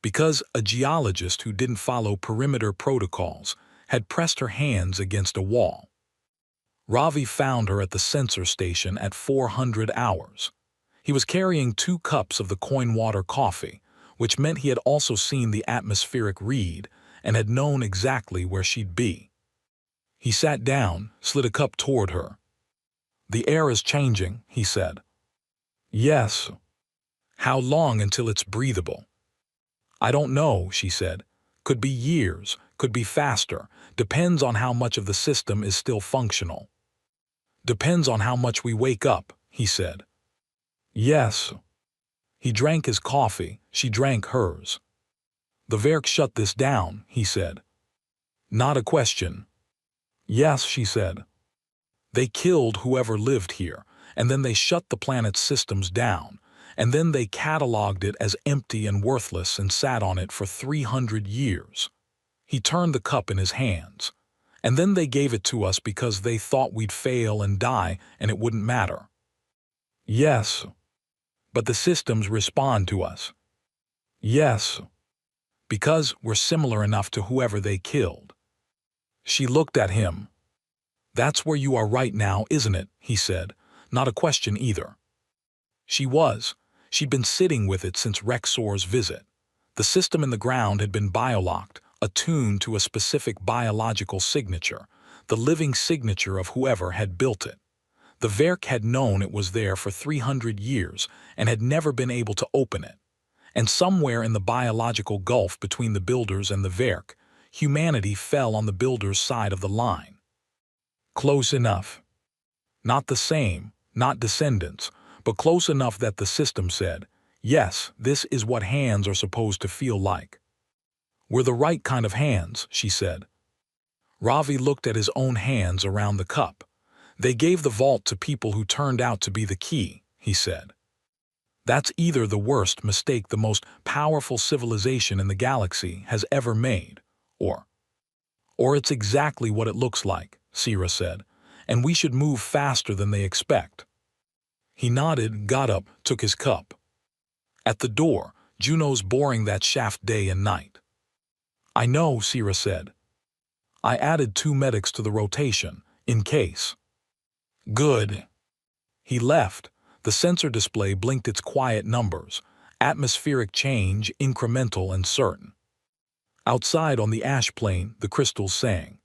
Speaker 1: Because a geologist who didn't follow perimeter protocols had pressed her hands against a wall. Ravi found her at the sensor station at 400 hours. He was carrying 2 cups of the coin water coffee, which meant he had also seen the atmospheric read and had known exactly where she'd be. He sat down, slid a cup toward her. "The air is changing," he said. "Yes." "How long until it's breathable?" I don't know, she said. Could be years, could be faster. Depends on how much of the system is still functional. Depends on how much we wake up, he said. Yes. He drank his coffee, she drank hers. The Verk shut this down, he said. Not a question. Yes, she said. They killed whoever lived here, and then they shut the planet's systems down, and then they cataloged it as empty and worthless and sat on it for 300 years. He turned the cup in his hands. And then they gave it to us because they thought we'd fail and die and it wouldn't matter. Yes. But the systems respond to us. Yes. Because we're similar enough to whoever they killed. She looked at him. That's where you are right now, isn't it? He said. Not a question either. She was. She'd been sitting with it since Rexor's visit. The system in the ground had been biolocked, attuned to a specific biological signature, the living signature of whoever had built it. The Verk had known it was there for 300 years and had never been able to open it. And somewhere in the biological gulf between the builders and the Verk, humanity fell on the builders' side of the line. Close enough. Not the same, not descendants, but close enough that the system said, yes, this is what hands are supposed to feel like. We're the right kind of hands, she said. Ravi looked at his own hands around the cup. They gave the vault to people who turned out to be the key, he said. That's either the worst mistake the most powerful civilization in the galaxy has ever made, or it's exactly what it looks like, Sira said, and we should move faster than they expect. He nodded, got up, took his cup. At the door, Juno's boring that shaft day and night. I know, Sira said. I added 2 medics to the rotation, in case. Good. He left. The sensor display blinked its quiet numbers. Atmospheric change, incremental and certain. Outside on the ash plain, the crystals sang.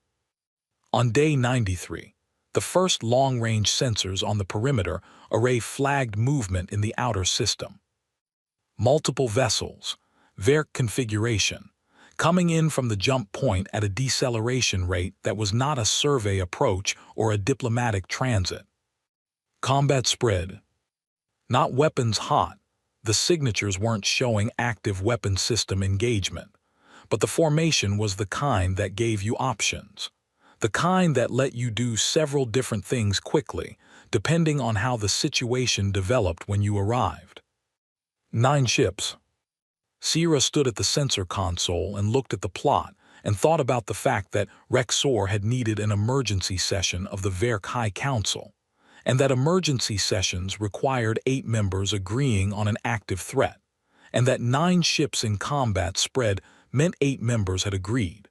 Speaker 1: On day 93, the first long-range sensors on the perimeter array flagged movement in the outer system. Multiple vessels, Verk configuration, coming in from the jump point at a deceleration rate that was not a survey approach or a diplomatic transit. Combat spread. Not weapons hot. The signatures weren't showing active weapon system engagement, but the formation was the kind that gave you options. The kind that let you do several different things quickly, depending on how the situation developed when you arrived. 9 ships. Sira stood at the sensor console and looked at the plot and thought about the fact that Rexor had needed an emergency session of the Verk High Council, and that emergency sessions required 8 members agreeing on an active threat, and that 9 ships in combat spread meant 8 members had agreed.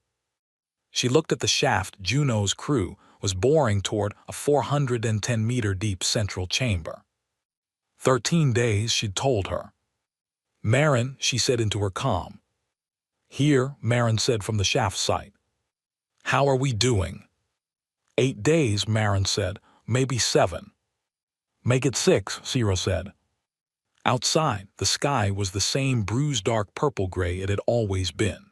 Speaker 1: She looked at the shaft Juno's crew was boring toward a 410-meter-deep central chamber. 13 days, she'd told her. Marin, she said into her comm. Here, Marin said from the shaft site. How are we doing? 8 days, Marin said, maybe 7. Make it 6, Sira said. Outside, the sky was the same bruised dark purple-gray it had always been.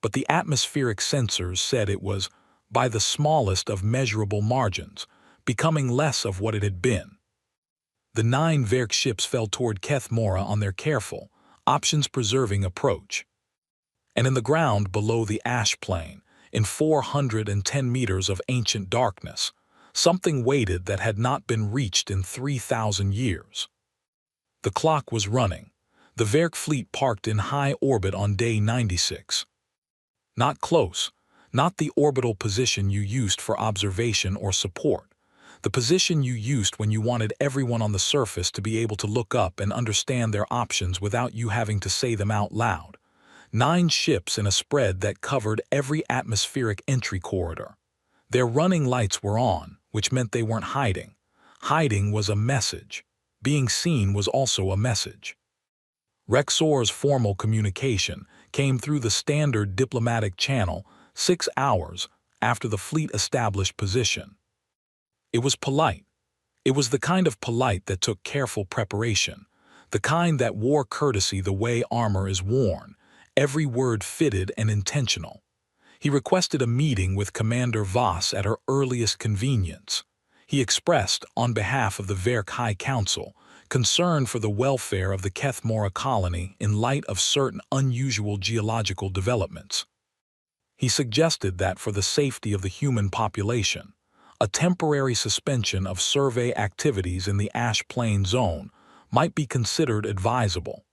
Speaker 1: But the atmospheric sensors said it was, by the smallest of measurable margins, becoming less of what it had been. The 9 Verk ships fell toward Keth Mora on their careful, options-preserving approach. And in the ground below the ash plain, in 410 meters of ancient darkness, something waited that had not been reached in 3,000 years. The clock was running. The Verk fleet parked in high orbit on day 96. Not close, not the orbital position you used for observation or support. The position you used when you wanted everyone on the surface to be able to look up and understand their options without you having to say them out loud. 9 ships in a spread that covered every atmospheric entry corridor. Their running lights were on, which meant they weren't hiding. Hiding was a message. Being seen was also a message. Rexor's formal communication came through the standard diplomatic channel 6 hours after the fleet established position. It was polite. It was the kind of polite that took careful preparation, the kind that wore courtesy the way armor is worn, every word fitted and intentional. He requested a meeting with Commander Voss at her earliest convenience. He expressed, on behalf of the Verk High Council, concern for the welfare of the Kethmora colony in light of certain unusual geological developments. He suggested that for the safety of the human population, a temporary suspension of survey activities in the Ash Plain zone might be considered advisable.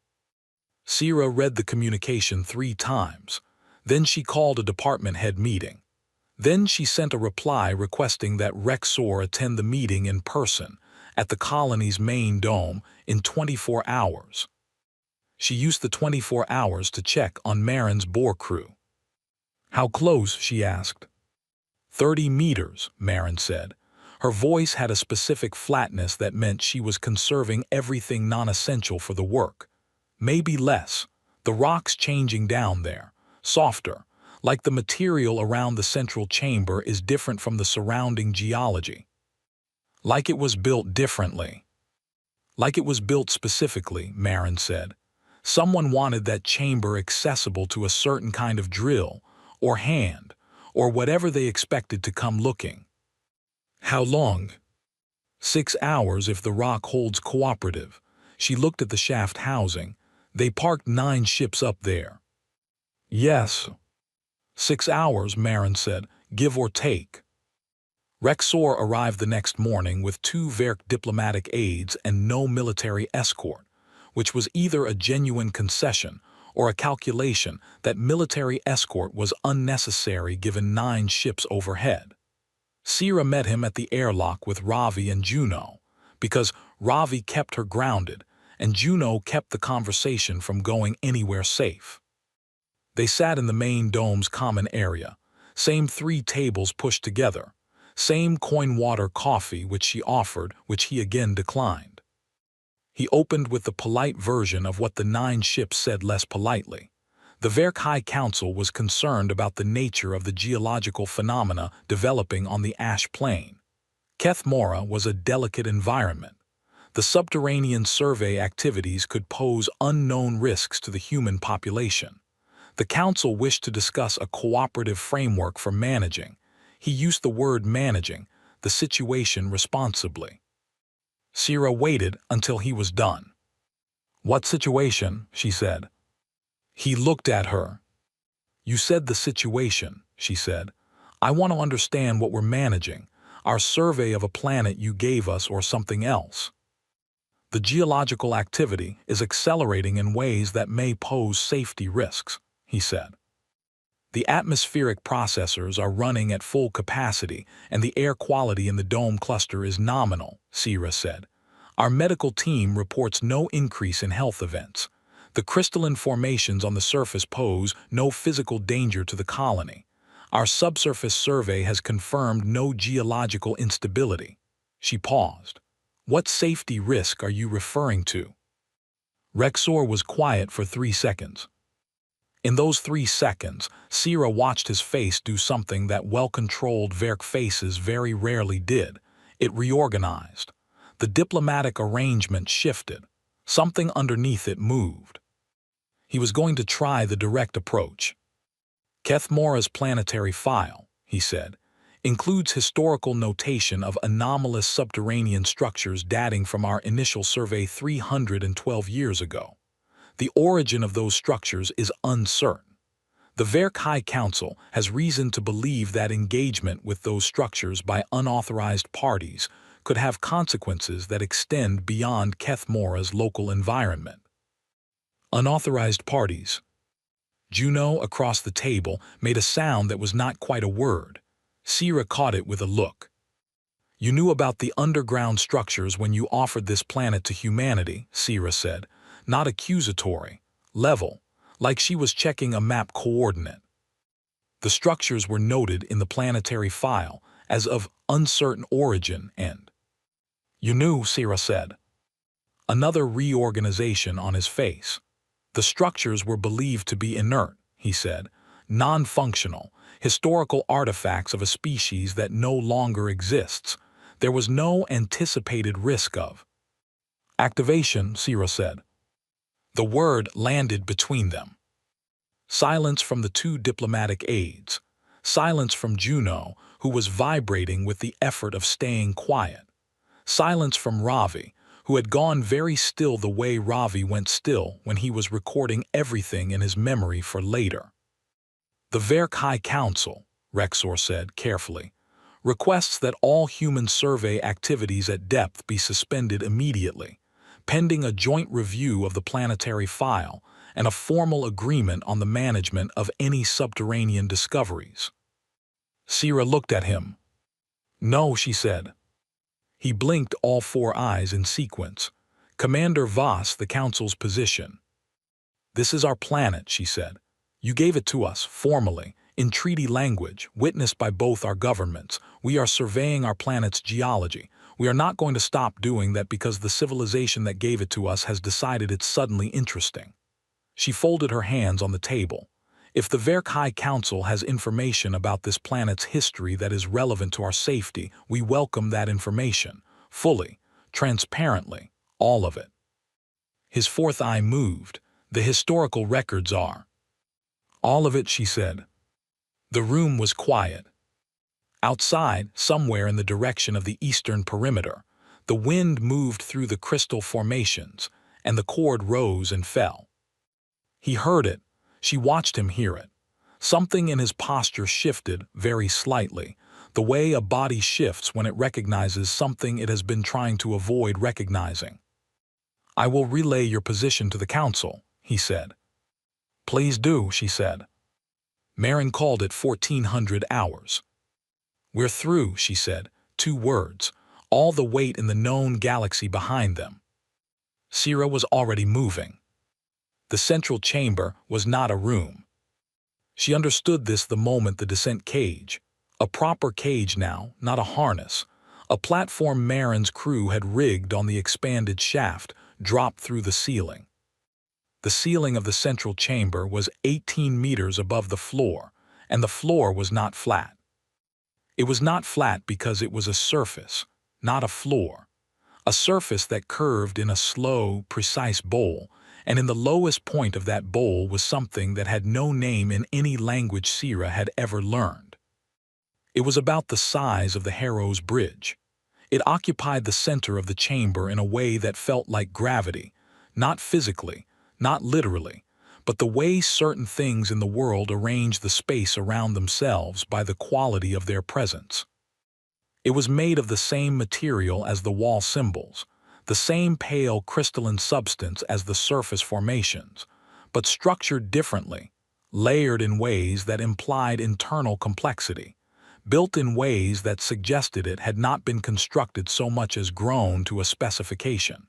Speaker 1: Sierra read the communication 3 times. Then she called a department head meeting. Then she sent a reply requesting that Rexor attend the meeting in person at the colony's main dome in 24 hours. She used the 24 hours to check on Marin's Bohr crew. "How close?" she asked. 30 meters, Marin said. Her voice had a specific flatness that meant she was conserving everything non-essential for the work. Maybe less. The rock's changing down there, softer, like the material around the central chamber is different from the surrounding geology. Like it was built differently. Like it was built specifically, Marin said. Someone wanted that chamber accessible to a certain kind of drill, or hand, or whatever they expected to come looking. How long? 6 hours if the rock holds cooperative. She looked at the shaft housing. They parked 9 ships up there. Yes. 6 hours, Marin said, give or take. Rexor arrived the next morning with 2 Verk diplomatic aides and no military escort, which was either a genuine concession or a calculation that military escort was unnecessary given 9 ships overhead. Sierra met him at the airlock with Ravi and Juno, because Ravi kept her grounded and Juno kept the conversation from going anywhere safe. They sat in the main dome's common area, same 3 tables pushed together, same coin water coffee which she offered, which he again declined. He opened with the polite version of what the 9 ships said less politely. The Verk High Council was concerned about the nature of the geological phenomena developing on the Ash Plain. Kethmora was a delicate environment. The subterranean survey activities could pose unknown risks to the human population. The council wished to discuss a cooperative framework for managing. He used the word managing the situation responsibly. Sierra waited until he was done. "What situation?" she said. He looked at her. "You said the situation," she said. "I want to understand what we're managing, our survey of a planet you gave us or something else." "The geological activity is accelerating in ways that may pose safety risks," he said. "The atmospheric processors are running at full capacity and the air quality in the dome cluster is nominal," Sierra said. "Our medical team reports no increase in health events. The crystalline formations on the surface pose no physical danger to the colony. Our subsurface survey has confirmed no geological instability." She paused. "What safety risk are you referring to?" Rexor was quiet for 3 seconds. In those 3 seconds, Sierra watched his face do something that well-controlled Verk faces very rarely did. It reorganized. The diplomatic arrangement shifted. Something underneath it moved. He was going to try the direct approach. "Kethmora's planetary file," he said, "includes historical notation of anomalous subterranean structures dating from our initial survey 312 years ago. The origin of those structures is uncertain. The Verk High Council has reason to believe that engagement with those structures by unauthorized parties could have consequences that extend beyond Kethmora's local environment." Unauthorized parties. Juno, across the table, made a sound that was not quite a word. Sierra caught it with a look. "You knew about the underground structures when you offered this planet to humanity," Sierra said. Not accusatory, level, like she was checking a map coordinate. "The structures were noted in the planetary file as of uncertain origin and—" "You knew," Sierra said. Another reorganization on his face. "The structures were believed to be inert," he said, "non-functional, historical artifacts of a species that no longer exists. There was no anticipated risk of activation," Sierra said. The word landed between them. Silence from the two diplomatic aides. Silence from Juno, who was vibrating with the effort of staying quiet. Silence from Ravi, who had gone very still the way Ravi went still when he was recording everything in his memory for later. The Verk High Council, Rexor said carefully, requests that all human survey activities at depth be suspended immediately, pending a joint review of the planetary file and a formal agreement on the management of any subterranean discoveries. Sira looked at him. No, she said. He blinked all four eyes in sequence. Commander Voss, the Council's position. This is our planet, she said. You gave it to us, formally, in treaty language, witnessed by both our governments. We are surveying our planet's geology. We are not going to stop doing that because the civilization that gave it to us has decided it's suddenly interesting. She folded her hands on the table. If the Verk High Council has information about this planet's history that is relevant to our safety, we welcome that information, fully, transparently, all of it. His fourth eye moved. The historical records are. All of it, she said. The room was quiet. Outside, somewhere in the direction of the eastern perimeter, the wind moved through the crystal formations, and the cord rose and fell. He heard it. She watched him hear it. Something in his posture shifted very slightly, the way a body shifts when it recognizes something it has been trying to avoid recognizing. I will relay your position to the council, he said. Please do, she said. Marin called it 1400 hours. We're through, she said, 2 words, all the weight in the known galaxy behind them. Sira was already moving. The central chamber was not a room. She understood this the moment the descent cage, a proper cage now, not a harness, a platform Marin's crew had rigged on the expanded shaft, dropped through the ceiling. The ceiling of the central chamber was 18 meters above the floor, and the floor was not flat. It was not flat because it was a surface, not a floor, a surface that curved in a slow, precise bowl, and in the lowest point of that bowl was something that had no name in any language Sira had ever learned. It was about the size of the Harrow's Bridge. It occupied the center of the chamber in a way that felt like gravity, not physically, not literally, but the way certain things in the world arrange the space around themselves by the quality of their presence. It was made of the same material as the wall symbols, the same pale crystalline substance as the surface formations, but structured differently, layered in ways that implied internal complexity, built in ways that suggested it had not been constructed so much as grown to a specification.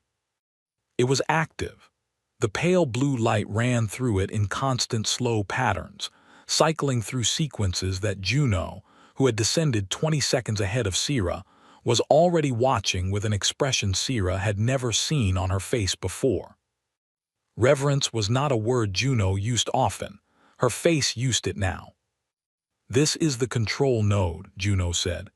Speaker 1: It was active. The pale blue light ran through it in constant slow patterns, cycling through sequences that Juno, who had descended 20 seconds ahead of Sira, was already watching with an expression Sira had never seen on her face before. Reverence was not a word Juno used often. Her face used it now. This is the control node, Juno said.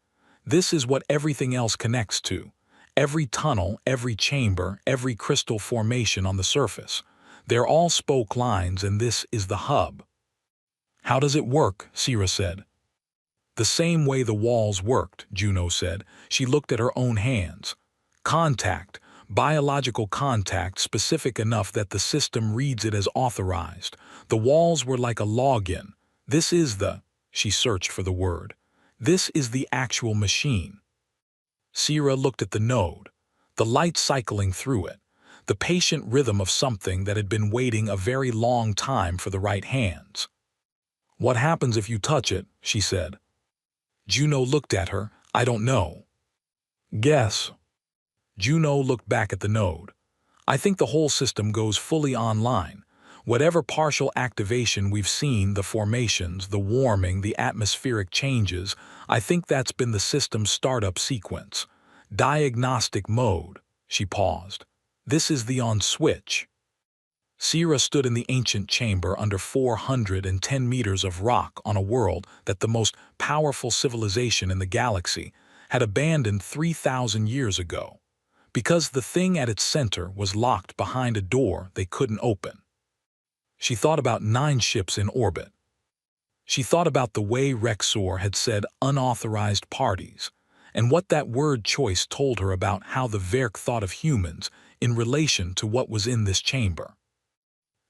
Speaker 1: This is what everything else connects to. Every tunnel, every chamber, every crystal formation on the surface. They're all spoke lines, and this is the hub. How does it work? Sira said. The same way the walls worked, Juno said. She looked at her own hands. Contact, biological contact specific enough that the system reads it as authorized. The walls were like a login. This is the, she searched for the word. This is the actual machine. Sira looked at the node, the light cycling through it, the patient rhythm of something that had been waiting a very long time for the right hands. What happens if you touch it? She said. Juno looked at her. I don't know. Guess. Juno looked back at the node. I think the whole system goes fully online. Whatever partial activation we've seen, the formations, the warming, the atmospheric changes, I think that's been the system's startup sequence. Diagnostic mode. She paused. This is the on switch. Sira stood in the ancient chamber under 410 meters of rock on a world that the most powerful civilization in the galaxy had abandoned 3,000 years ago, because the thing at its center was locked behind a door they couldn't open. She thought about 9 ships in orbit. She thought about the way Rexor had said unauthorized parties, and what that word choice told her about how the Verk thought of humans in relation to what was in this chamber.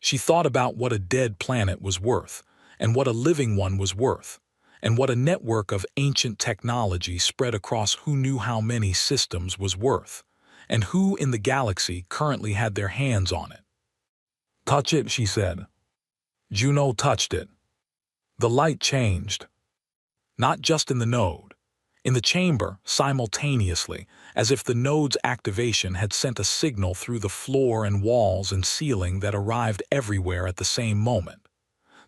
Speaker 1: She thought about what a dead planet was worth, and what a living one was worth, and what a network of ancient technology spread across who knew how many systems was worth, and who in the galaxy currently had their hands on it. "Touch it," she said. Juno touched it. The light changed. Not just in the node. In the chamber, simultaneously, as if the node's activation had sent a signal through the floor and walls and ceiling that arrived everywhere at the same moment.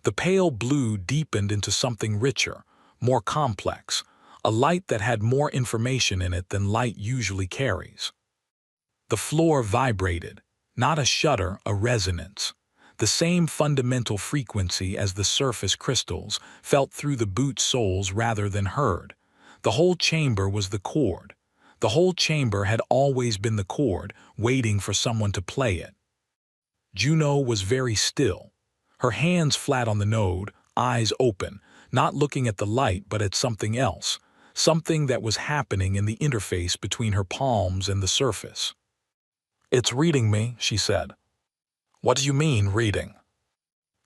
Speaker 1: The pale blue deepened into something richer, more complex, a light that had more information in it than light usually carries. The floor vibrated, not a shudder, a resonance. The same fundamental frequency as the surface crystals, felt through the boot soles rather than heard. The whole chamber was the chord. The whole chamber had always been the chord, waiting for someone to play it. Juno was very still, her hands flat on the node, eyes open, not looking at the light but at something else, something that was happening in the interface between her palms and the surface. "It's reading me," she said. "What do you mean, reading?"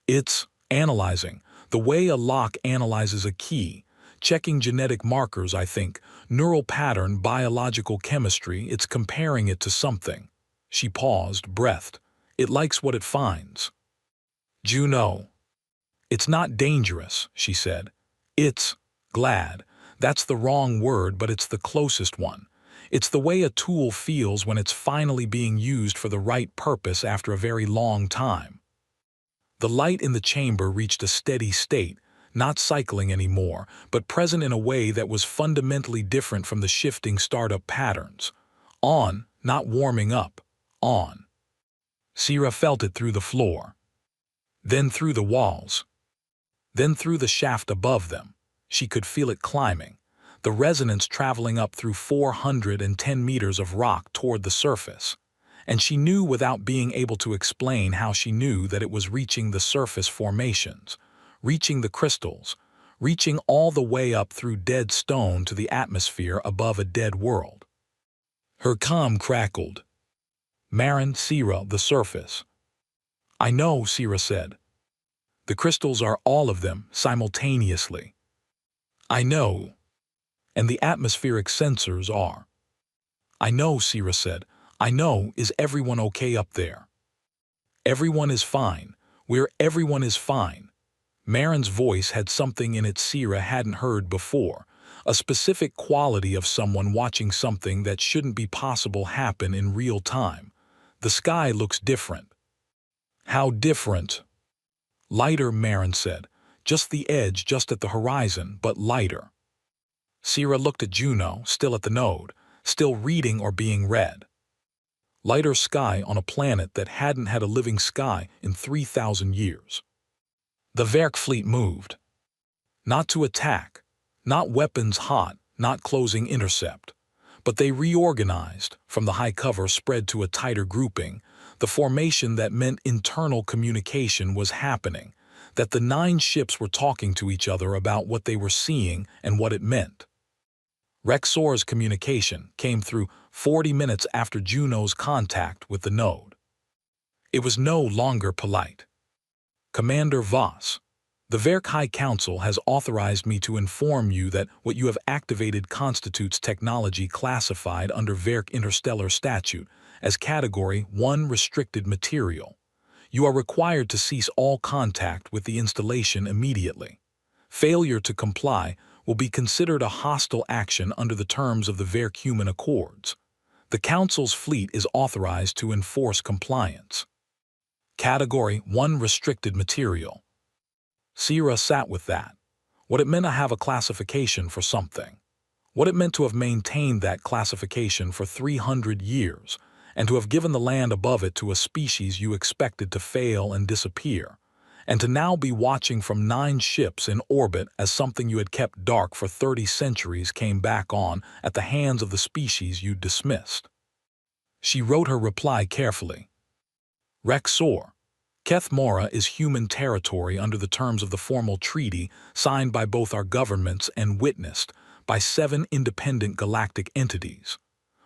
Speaker 1: "It's analyzing, the way a lock analyzes a key, checking genetic markers, I think, neural pattern, biological chemistry, it's comparing it to something." She paused, breathed. "It likes what it finds." "Juno." "It's not dangerous," she said. "It's glad. That's the wrong word, but it's the closest one. It's the way a tool feels when it's finally being used for the right purpose after a very long time." The light in the chamber reached a steady state, not cycling anymore, but present in a way that was fundamentally different from the shifting startup patterns. On, not warming up. On. Sierra felt it through the floor. Then through the walls. Then through the shaft above them. She could feel it climbing, the resonance traveling up through 410 meters of rock toward the surface. And she knew without being able to explain how she knew that it was reaching the surface formations, reaching the crystals, reaching all the way up through dead stone to the atmosphere above a dead world. Her comm crackled. "Marin, Sierra, the surface." "I know," Sierra said. "The crystals are all of them, simultaneously." "I know. And the atmospheric sensors are." "I know," Sierra said. "I know. Is everyone okay up there?" "Everyone is fine. Everyone is fine." Marin's voice had something in it Sierra hadn't heard before, a specific quality of someone watching something that shouldn't be possible happen in real time. "The sky looks different." "How different?" "Lighter," Marin said. "Just the edge, just at the horizon, but lighter." Sierra looked at Juno, still at the node, still reading or being read. Lighter sky on a planet that hadn't had a living sky in 3,000 years. The Verk fleet moved. Not to attack, not weapons hot, not closing intercept. But they reorganized, from the high cover spread to a tighter grouping, the formation that meant internal communication was happening, that the 9 ships were talking to each other about what they were seeing and what it meant. Rexor's communication came through 40 minutes after Juno's contact with the node. It was no longer polite. "Commander Voss, the Verk High Council has authorized me to inform you that what you have activated constitutes technology classified under Verk Interstellar Statute as Category 1 restricted material. You are required to cease all contact with the installation immediately. Failure to comply will be considered a hostile action under the terms of the Verk Human Accords. The Council's fleet is authorized to enforce compliance." Category 1 restricted material. Sierra sat with that. What it meant to have a classification for something. What it meant to have maintained that classification for 300 years, and to have given the land above it to a species you expected to fail and disappear, and to now be watching from 9 ships in orbit as something you had kept dark for 30 centuries came back on at the hands of the species you'd dismissed. She wrote her reply carefully. "Rexor, Keth Mora is human territory under the terms of the formal treaty signed by both our governments and witnessed by 7 independent galactic entities.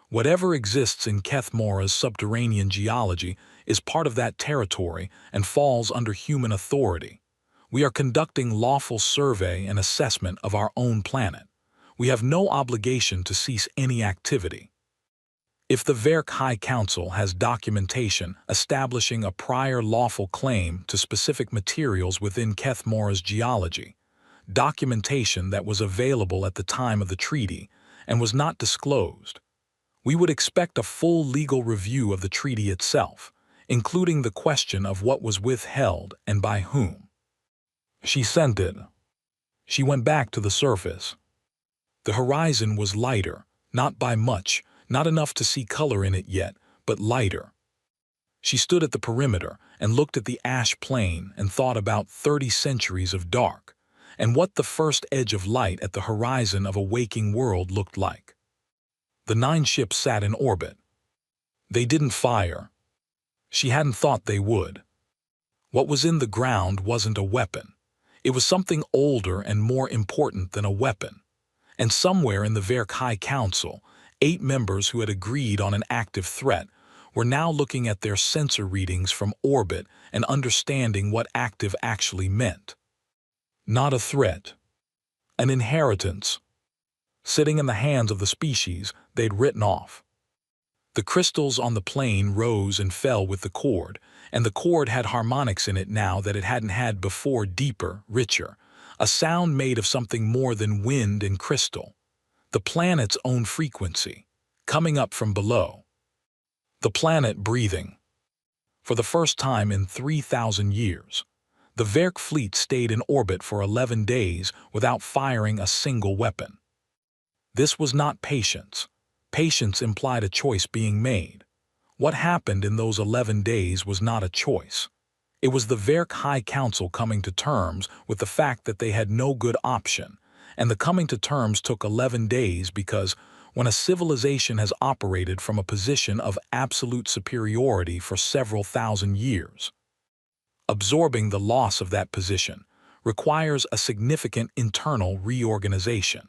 Speaker 1: Whatever exists in Keth Mora's subterranean geology is part of that territory and falls under human authority. We are conducting lawful survey and assessment of our own planet. We have no obligation to cease any activity. If the Verk High Council has documentation establishing a prior lawful claim to specific materials within Keth Mora's geology, documentation that was available at the time of the treaty and was not disclosed, we would expect a full legal review of the treaty itself, including the question of what was withheld and by whom. She scented. She went back to the surface. The horizon was lighter, not by much, not enough to see color in it yet, but lighter. She stood at the perimeter and looked at the ash plain and thought about 30 centuries of dark, and what the first edge of light at the horizon of a waking world looked like. The 9 ships sat in orbit. They didn't fire. She hadn't thought they would. What was in the ground wasn't a weapon. It was something older and more important than a weapon. And somewhere in the Verk High Council, 8 members who had agreed on an active threat were now looking at their sensor readings from orbit and understanding what active actually meant. Not a threat. An inheritance. Sitting in the hands of the species they'd written off. The crystals on the plane rose and fell with the cord, and the cord had harmonics in it now that it hadn't had before, deeper, richer, a sound made of something more than wind and crystal. The planet's own frequency, coming up from below. The planet breathing. For the first time in 3,000 years, the Verk fleet stayed in orbit for 11 days without firing a single weapon. This was not patience. Patience implied a choice being made. What happened in those 11 days was not a choice. It was the Verk High Council coming to terms with the fact that they had no good option, and the coming to terms took 11 days because when a civilization has operated from a position of absolute superiority for several thousand years, absorbing the loss of that position requires a significant internal reorganization.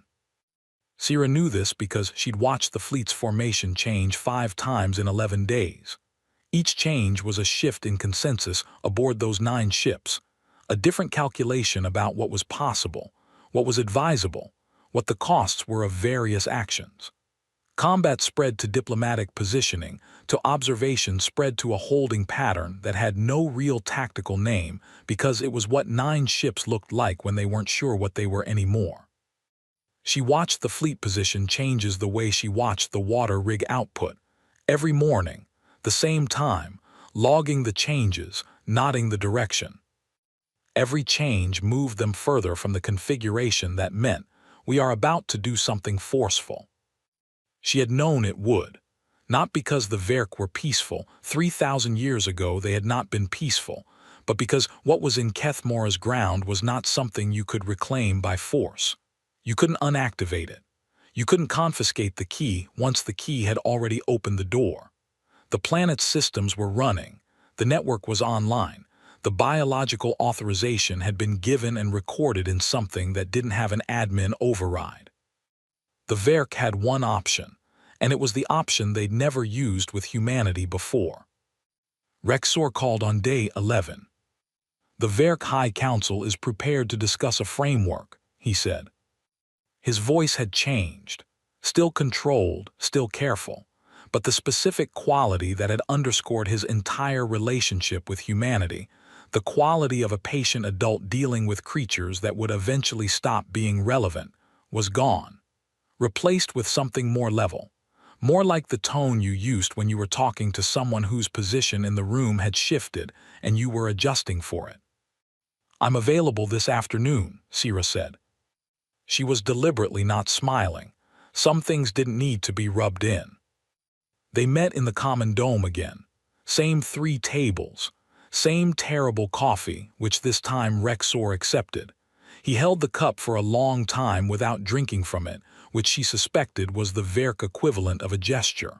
Speaker 1: Sierra knew this because she'd watched the fleet's formation change 5 times in 11 days. Each change was a shift in consensus aboard those 9 ships, a different calculation about what was possible, what was advisable, what the costs were of various actions. Combat spread to diplomatic positioning, to observation spread to a holding pattern that had no real tactical name because it was what 9 ships looked like when they weren't sure what they were anymore. She watched the fleet position changes the way she watched the water rig output. Every morning, the same time, logging the changes, nodding the direction. Every change moved them further from the configuration that meant we are about to do something forceful. She had known it would. Not because the Verk were peaceful, 3,000 years ago they had not been peaceful, but because what was in Keth Mora's ground was not something you could reclaim by force. You couldn't unactivate it. You couldn't confiscate the key once the key had already opened the door. The planet's systems were running. The network was online. The biological authorization had been given and recorded in something that didn't have an admin override. The Verk had one option, and it was the option they'd never used with humanity before. Rexor called on day 11. The Verk High Council is prepared to discuss a framework, he said. His voice had changed, still controlled, still careful, but the specific quality that had underscored his entire relationship with humanity, the quality of a patient adult dealing with creatures that would eventually stop being relevant, was gone, replaced with something more level, more like the tone you used when you were talking to someone whose position in the room had shifted and you were adjusting for it. "I'm available this afternoon," Sierra said. She was deliberately not smiling. Some things didn't need to be rubbed in. They met in the common dome again. Same 3 tables. Same terrible coffee, which this time Rexor accepted. He held the cup for a long time without drinking from it, which she suspected was the Verk equivalent of a gesture.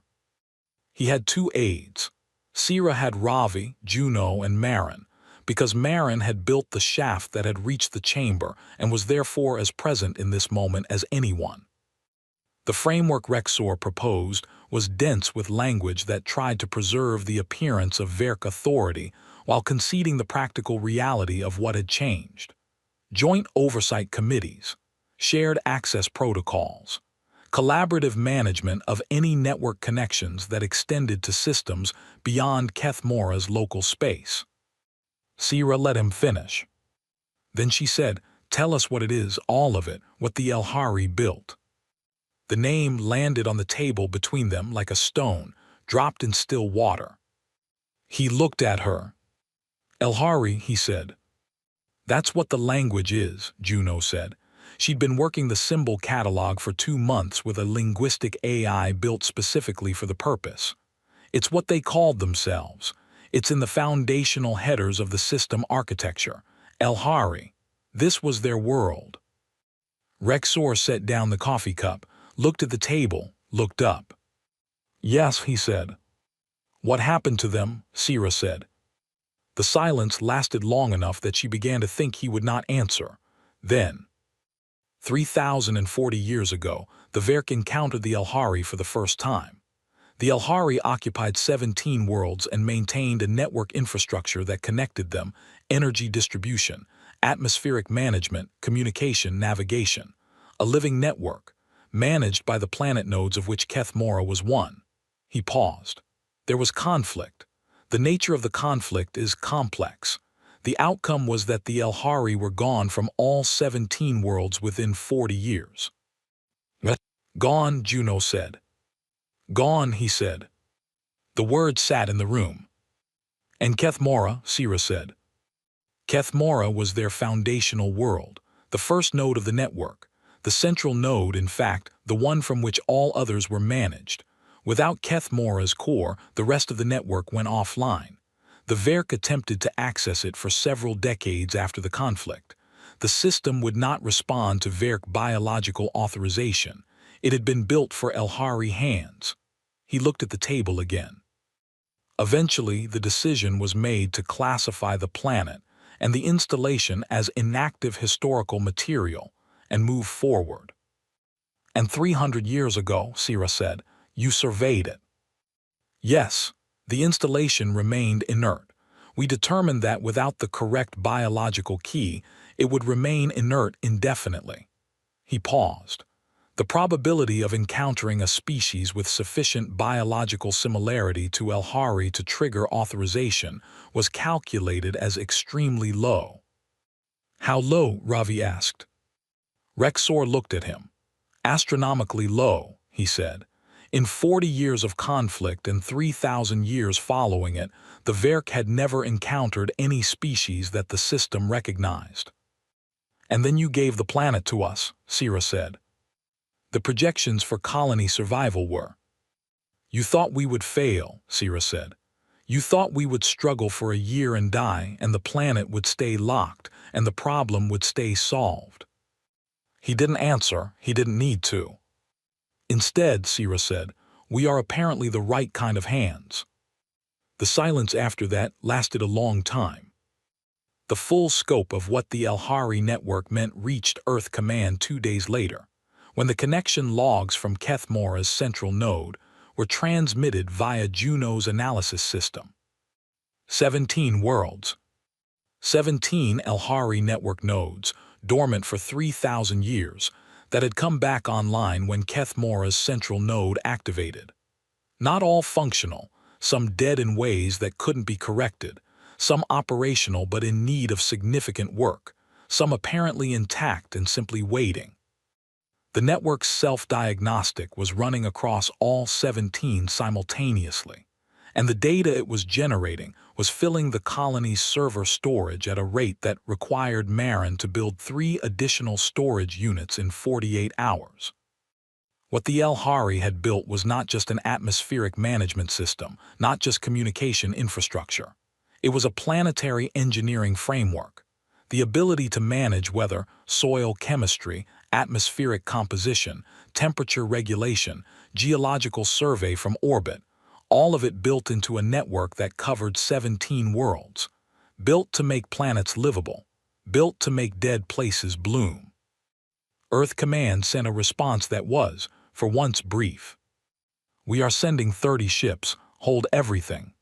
Speaker 1: He had 2 aides. Sierra had Ravi, Juno, and Marin, because Marin had built the shaft that had reached the chamber and was therefore as present in this moment as anyone. The framework Rexor proposed was dense with language that tried to preserve the appearance of Verk authority while conceding the practical reality of what had changed. Joint oversight committees, shared access protocols, collaborative management of any network connections that extended to systems beyond Kethmora's local space. Sira let him finish. Then she said, "Tell us what it is, all of it, what the Elhari built." The name landed on the table between them like a stone, dropped in still water. He looked at her. "Elhari," he said. "That's what the language is," Juno said. She'd been working the symbol catalog for 2 months with a linguistic AI built specifically for the purpose. It's what they called themselves. It's in the foundational headers of the system architecture. Elhari. This was their world. Rexor set down the coffee cup, looked at the table, looked up. "Yes," he said. "What happened to them?" Sira said. The silence lasted long enough that she began to think he would not answer. Then, 3,040 years ago, the Verk encountered the Elhari for the first time. The Elhari occupied 17 worlds and maintained a network infrastructure that connected them: energy distribution, atmospheric management, communication, navigation. A living network, managed by the planet nodes of which Kethmora was one. He paused. There was conflict. The nature of the conflict is complex. The outcome was that the Elhari were gone from all 17 worlds within 40 years. "Gone," Juno said. "Gone," he said. The word sat in the room. "And Kethmora," Sira said. Kethmora was their foundational world, the first node of the network, the central node, in fact, the one from which all others were managed. Without Kethmora's core, the rest of the network went offline. The Verk attempted to access it for several decades after the conflict. The system would not respond to Verk biological authorization. It had been built for Elhari hands. He looked at the table again. Eventually, the decision was made to classify the planet and the installation as inactive historical material and move forward. "And 300 years ago," Sira said, "you surveyed it." "Yes, the installation remained inert. We determined that without the correct biological key, it would remain inert indefinitely." He paused. The probability of encountering a species with sufficient biological similarity to Elhari to trigger authorization was calculated as extremely low. "How low?" Ravi asked. Rexor looked at him. "Astronomically low," he said. "In 40 years of conflict and 3,000 years following it, the Verk had never encountered any species that the system recognized." "And then you gave the planet to us," Sira said. "The projections for colony survival were." "You thought we would fail," Sira said. "You thought we would struggle for a year and die, and the planet would stay locked, and the problem would stay solved." He didn't answer. He didn't need to. "Instead," Sira said, "we are apparently the right kind of hands." The silence after that lasted a long time. The full scope of what the Elhari network meant reached Earth Command 2 days later, when the connection logs from Kethmora's central node were transmitted via Juno's analysis system. 17 worlds. 17 Elhari network nodes, dormant for 3,000 years, that had come back online when Kethmora's central node activated. Not all functional, some dead in ways that couldn't be corrected, some operational but in need of significant work, some apparently intact and simply waiting. The network's self-diagnostic was running across all 17 simultaneously, and the data it was generating was filling the colony's server storage at a rate that required Marin to build 3 additional storage units in 48 hours. What the Elhari had built was not just an atmospheric management system, not just communication infrastructure. It was a planetary engineering framework. The ability to manage weather, soil chemistry, atmospheric composition, temperature regulation, geological survey from orbit, all of it built into a network that covered 17 worlds. built to make planets livable, built to make dead places bloom. Earth Command sent a response that was, for once, brief. We are sending 30 ships, hold everything.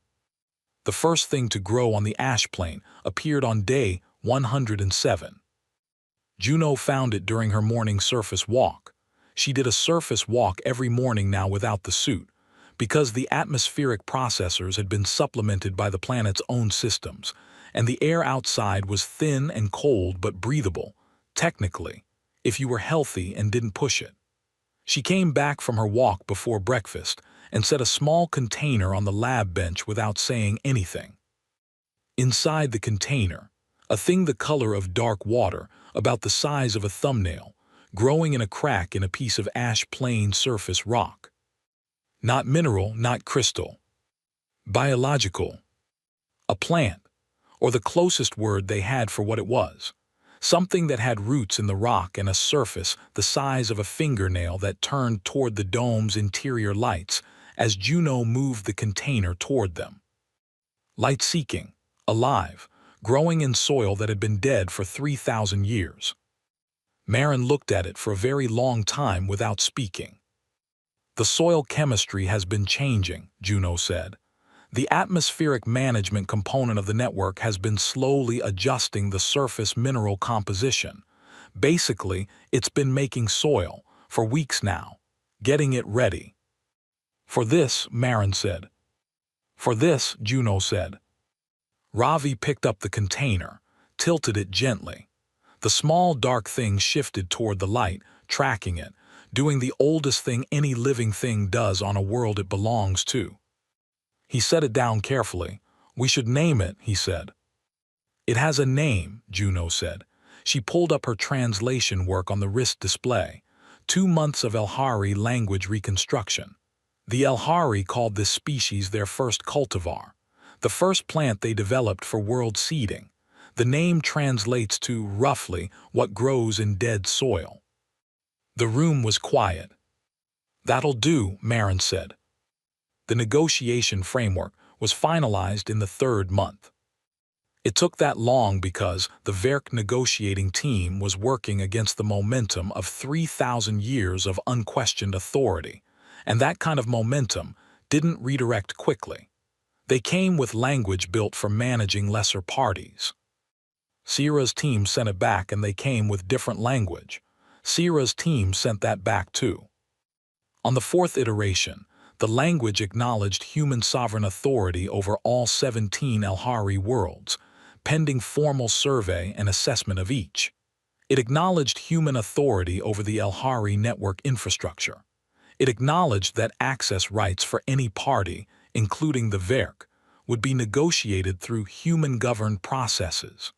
Speaker 1: The first thing to grow on the ash plain appeared on day 107. Juno found it during her morning surface walk. She did a surface walk every morning now without the suit, because the atmospheric processors had been supplemented by the planet's own systems, and the air outside was thin and cold but breathable, technically, if you were healthy and didn't push it. She came back from her walk before breakfast and set a small container on the lab bench without saying anything. Inside the container, a thing the color of dark water, about the size of a thumbnail, growing in a crack in a piece of ash plain surface rock. Not mineral, not crystal. Biological. A plant, or the closest word they had for what it was. Something that had roots in the rock and a surface the size of a fingernail that turned toward the dome's interior lights as Juno moved the container toward them. Light-seeking, alive, growing in soil that had been dead for 3,000 years. Marin looked at it for a very long time without speaking. The soil chemistry has been changing, Juno said. The atmospheric management component of the network has been slowly adjusting the surface mineral composition. Basically, it's been making soil, for weeks now, getting it ready. For this, Marin said. For this, Juno said. Ravi picked up the container, tilted it gently. The small dark thing shifted toward the light, tracking it, doing the oldest thing any living thing does on a world it belongs to. He set it down carefully. We should name it, he said. It has a name, Juno said. She pulled up her translation work on the wrist display. 2 months of Elhari language reconstruction. The Elhari called this species their first cultivar, the first plant they developed for world seeding. The name translates to, roughly, what grows in dead soil. The room was quiet. That'll do, Marin said. The negotiation framework was finalized in the 3rd month. It took that long because the Verk negotiating team was working against the momentum of 3,000 years of unquestioned authority, and that kind of momentum didn't redirect quickly. They came with language built for managing lesser parties. Sierra's team sent it back and they came with different language. Sierra's team sent that back too. On the 4th iteration, the language acknowledged human sovereign authority over all 17 Elhari worlds, pending formal survey and assessment of each. It acknowledged human authority over the Elhari network infrastructure. It acknowledged that access rights for any party, including the Verk, would be negotiated through human-governed processes.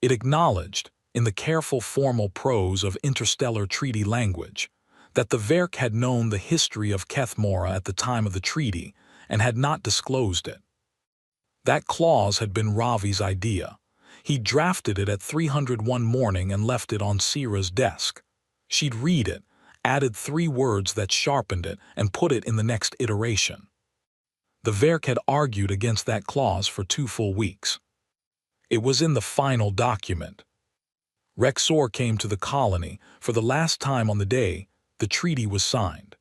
Speaker 1: It acknowledged, in the careful formal prose of interstellar treaty language, that the Verk had known the history of Kethmora at the time of the treaty and had not disclosed it. That clause had been Ravi's idea. He drafted it at 301 morning and left it on Sierra's desk. She'd read it, added 3 words that sharpened it, and put it in the next iteration. The Verk had argued against that clause for 2 full weeks. It was in the final document. Rexor came to the colony for the last time on the day the treaty was signed.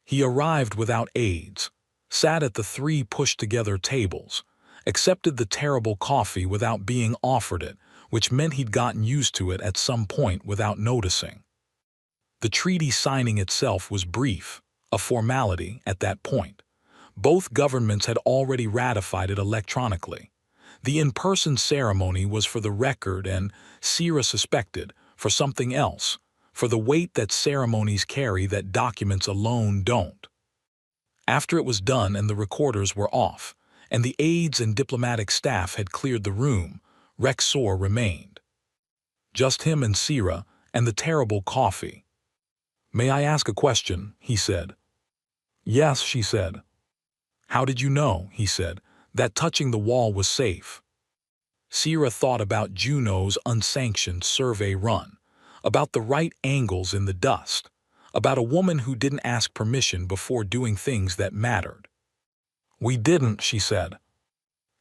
Speaker 1: He arrived without aides, sat at the 3 pushed-together tables, accepted the terrible coffee without being offered it, which meant he'd gotten used to it at some point without noticing. The treaty signing itself was brief, a formality at that point. Both governments had already ratified it electronically. The in-person ceremony was for the record and, Sierra suspected, for something else, for the weight that ceremonies carry that documents alone don't. After it was done and the recorders were off, and the aides and diplomatic staff had cleared the room, Rexor remained. Just him and Sierra and the terrible coffee. "May I ask a question?" he said. "Yes," she said. "How did you know," he said, "that touching the wall was safe?" Sierra thought about Juno's unsanctioned survey run, about the right angles in the dust, about a woman who didn't ask permission before doing things that mattered. "We didn't," she said.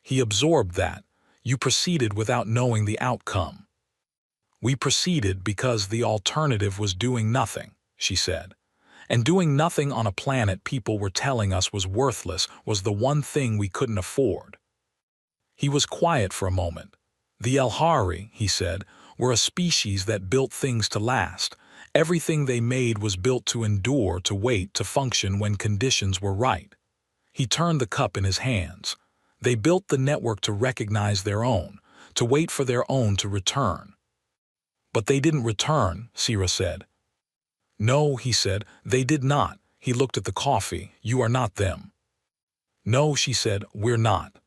Speaker 1: He absorbed that. You proceeded without knowing the outcome. We proceeded because the alternative was doing nothing, she said. And doing nothing on a planet people were telling us was worthless was the one thing we couldn't afford. He was quiet for a moment. The Elhari, he said, were a species that built things to last. Everything they made was built to endure, to wait, to function when conditions were right. He turned the cup in his hands. They built the network to recognize their own, to wait for their own to return. But they didn't return, Sira said. No, he said, they did not. He looked at the coffee. You are not them. No, she said, we're not.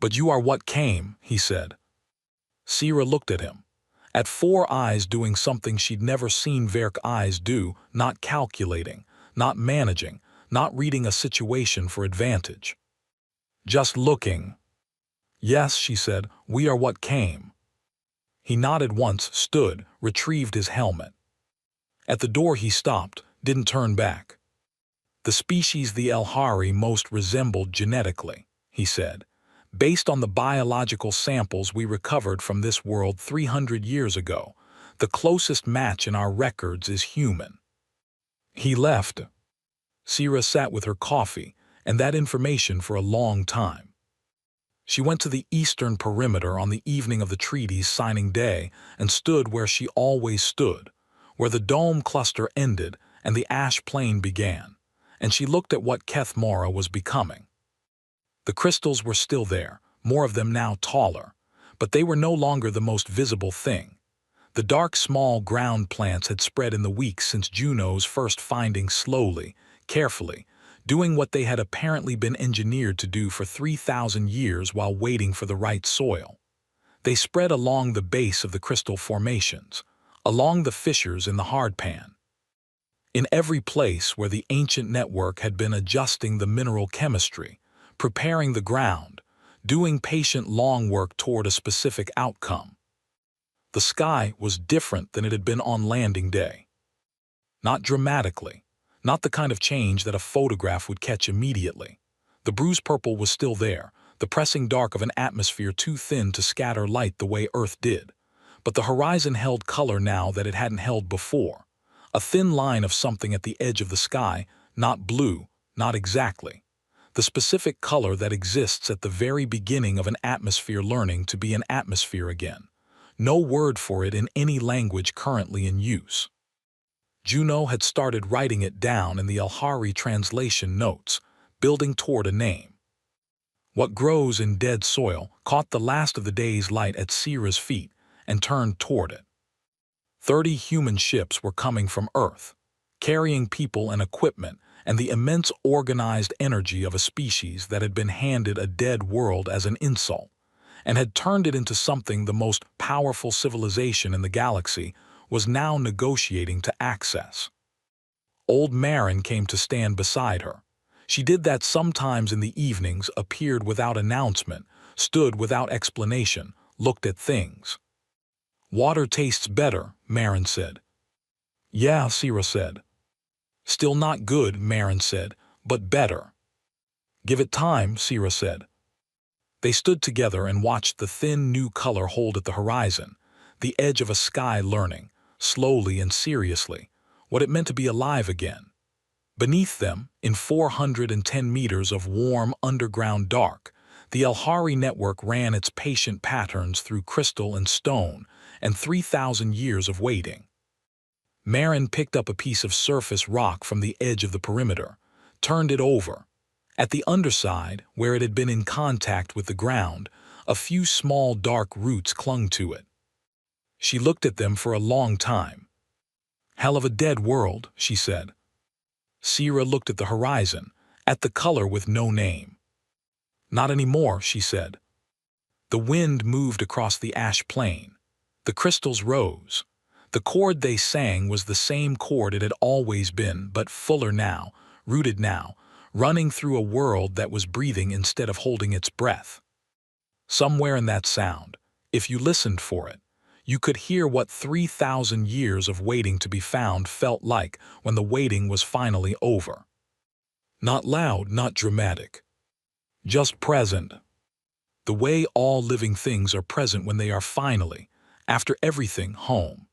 Speaker 1: But you are what came, he said. Sira looked at him. At four eyes doing something she'd never seen Verk eyes do, not calculating, not managing, not reading a situation for advantage. Just looking. Yes, she said, we are what came. He nodded once, stood, retrieved his helmet. At the door he stopped, didn't turn back. The species the Elhari most resembled genetically, he said, based on the biological samples we recovered from this world 300 years ago, the closest match in our records is human. He left. Sira sat with her coffee and that information for a long time. She went to the eastern perimeter on the evening of the treaty's signing day and stood where she always stood, where the dome cluster ended and the ash plain began, and she looked at what Keth Mora was becoming. The crystals were still there, more of them now taller, but they were no longer the most visible thing. The dark small ground plants had spread in the weeks since Juno's first finding slowly, carefully, doing what they had apparently been engineered to do for 3,000 years while waiting for the right soil. They spread along the base of the crystal formations, along the fissures in the hardpan. In every place where the ancient network had been adjusting the mineral chemistry, preparing the ground, doing patient long work toward a specific outcome. The sky was different than it had been on landing day. Not dramatically, not the kind of change that a photograph would catch immediately. The bruised purple was still there, the pressing dark of an atmosphere too thin to scatter light the way Earth did. But the horizon held color now that it hadn't held before. A thin line of something at the edge of the sky, not blue, not exactly. The specific color that exists at the very beginning of an atmosphere learning to be an atmosphere again. No word for it in any language currently in use. Juno had started writing it down in the Elhari translation notes, building toward a name. What grows in dead soil caught the last of the day's light at Sira's feet and turned toward it. 30 human ships were coming from Earth, carrying people and equipment and the immense organized energy of a species that had been handed a dead world as an insult, and had turned it into something the most powerful civilization in the galaxy was now negotiating to access. Old Marin came to stand beside her. She did that sometimes in the evenings, appeared without announcement, stood without explanation, looked at things. Water tastes better, Marin said. Yeah, Sira said. Still not good, Marin said, but better. Give it time, Sira said. They stood together and watched the thin new color hold at the horizon, the edge of a sky learning, slowly and seriously, what it meant to be alive again. Beneath them, in 410 meters of warm underground dark, the Elhari network ran its patient patterns through crystal and stone and 3,000 years of waiting. Marin picked up a piece of surface rock from the edge of the perimeter, turned it over. At the underside, where it had been in contact with the ground, a few small dark roots clung to it. She looked at them for a long time. Hell of a dead world, she said. Sira looked at the horizon, at the color with no name. Not anymore, she said. The wind moved across the ash plain. The crystals rose. The chord they sang was the same chord it had always been, but fuller now, rooted now, running through a world that was breathing instead of holding its breath. Somewhere in that sound, if you listened for it, you could hear what 3,000 years of waiting to be found felt like when the waiting was finally over. Not loud, not dramatic. Just present. the way all living things are present when they are finally, after everything, home.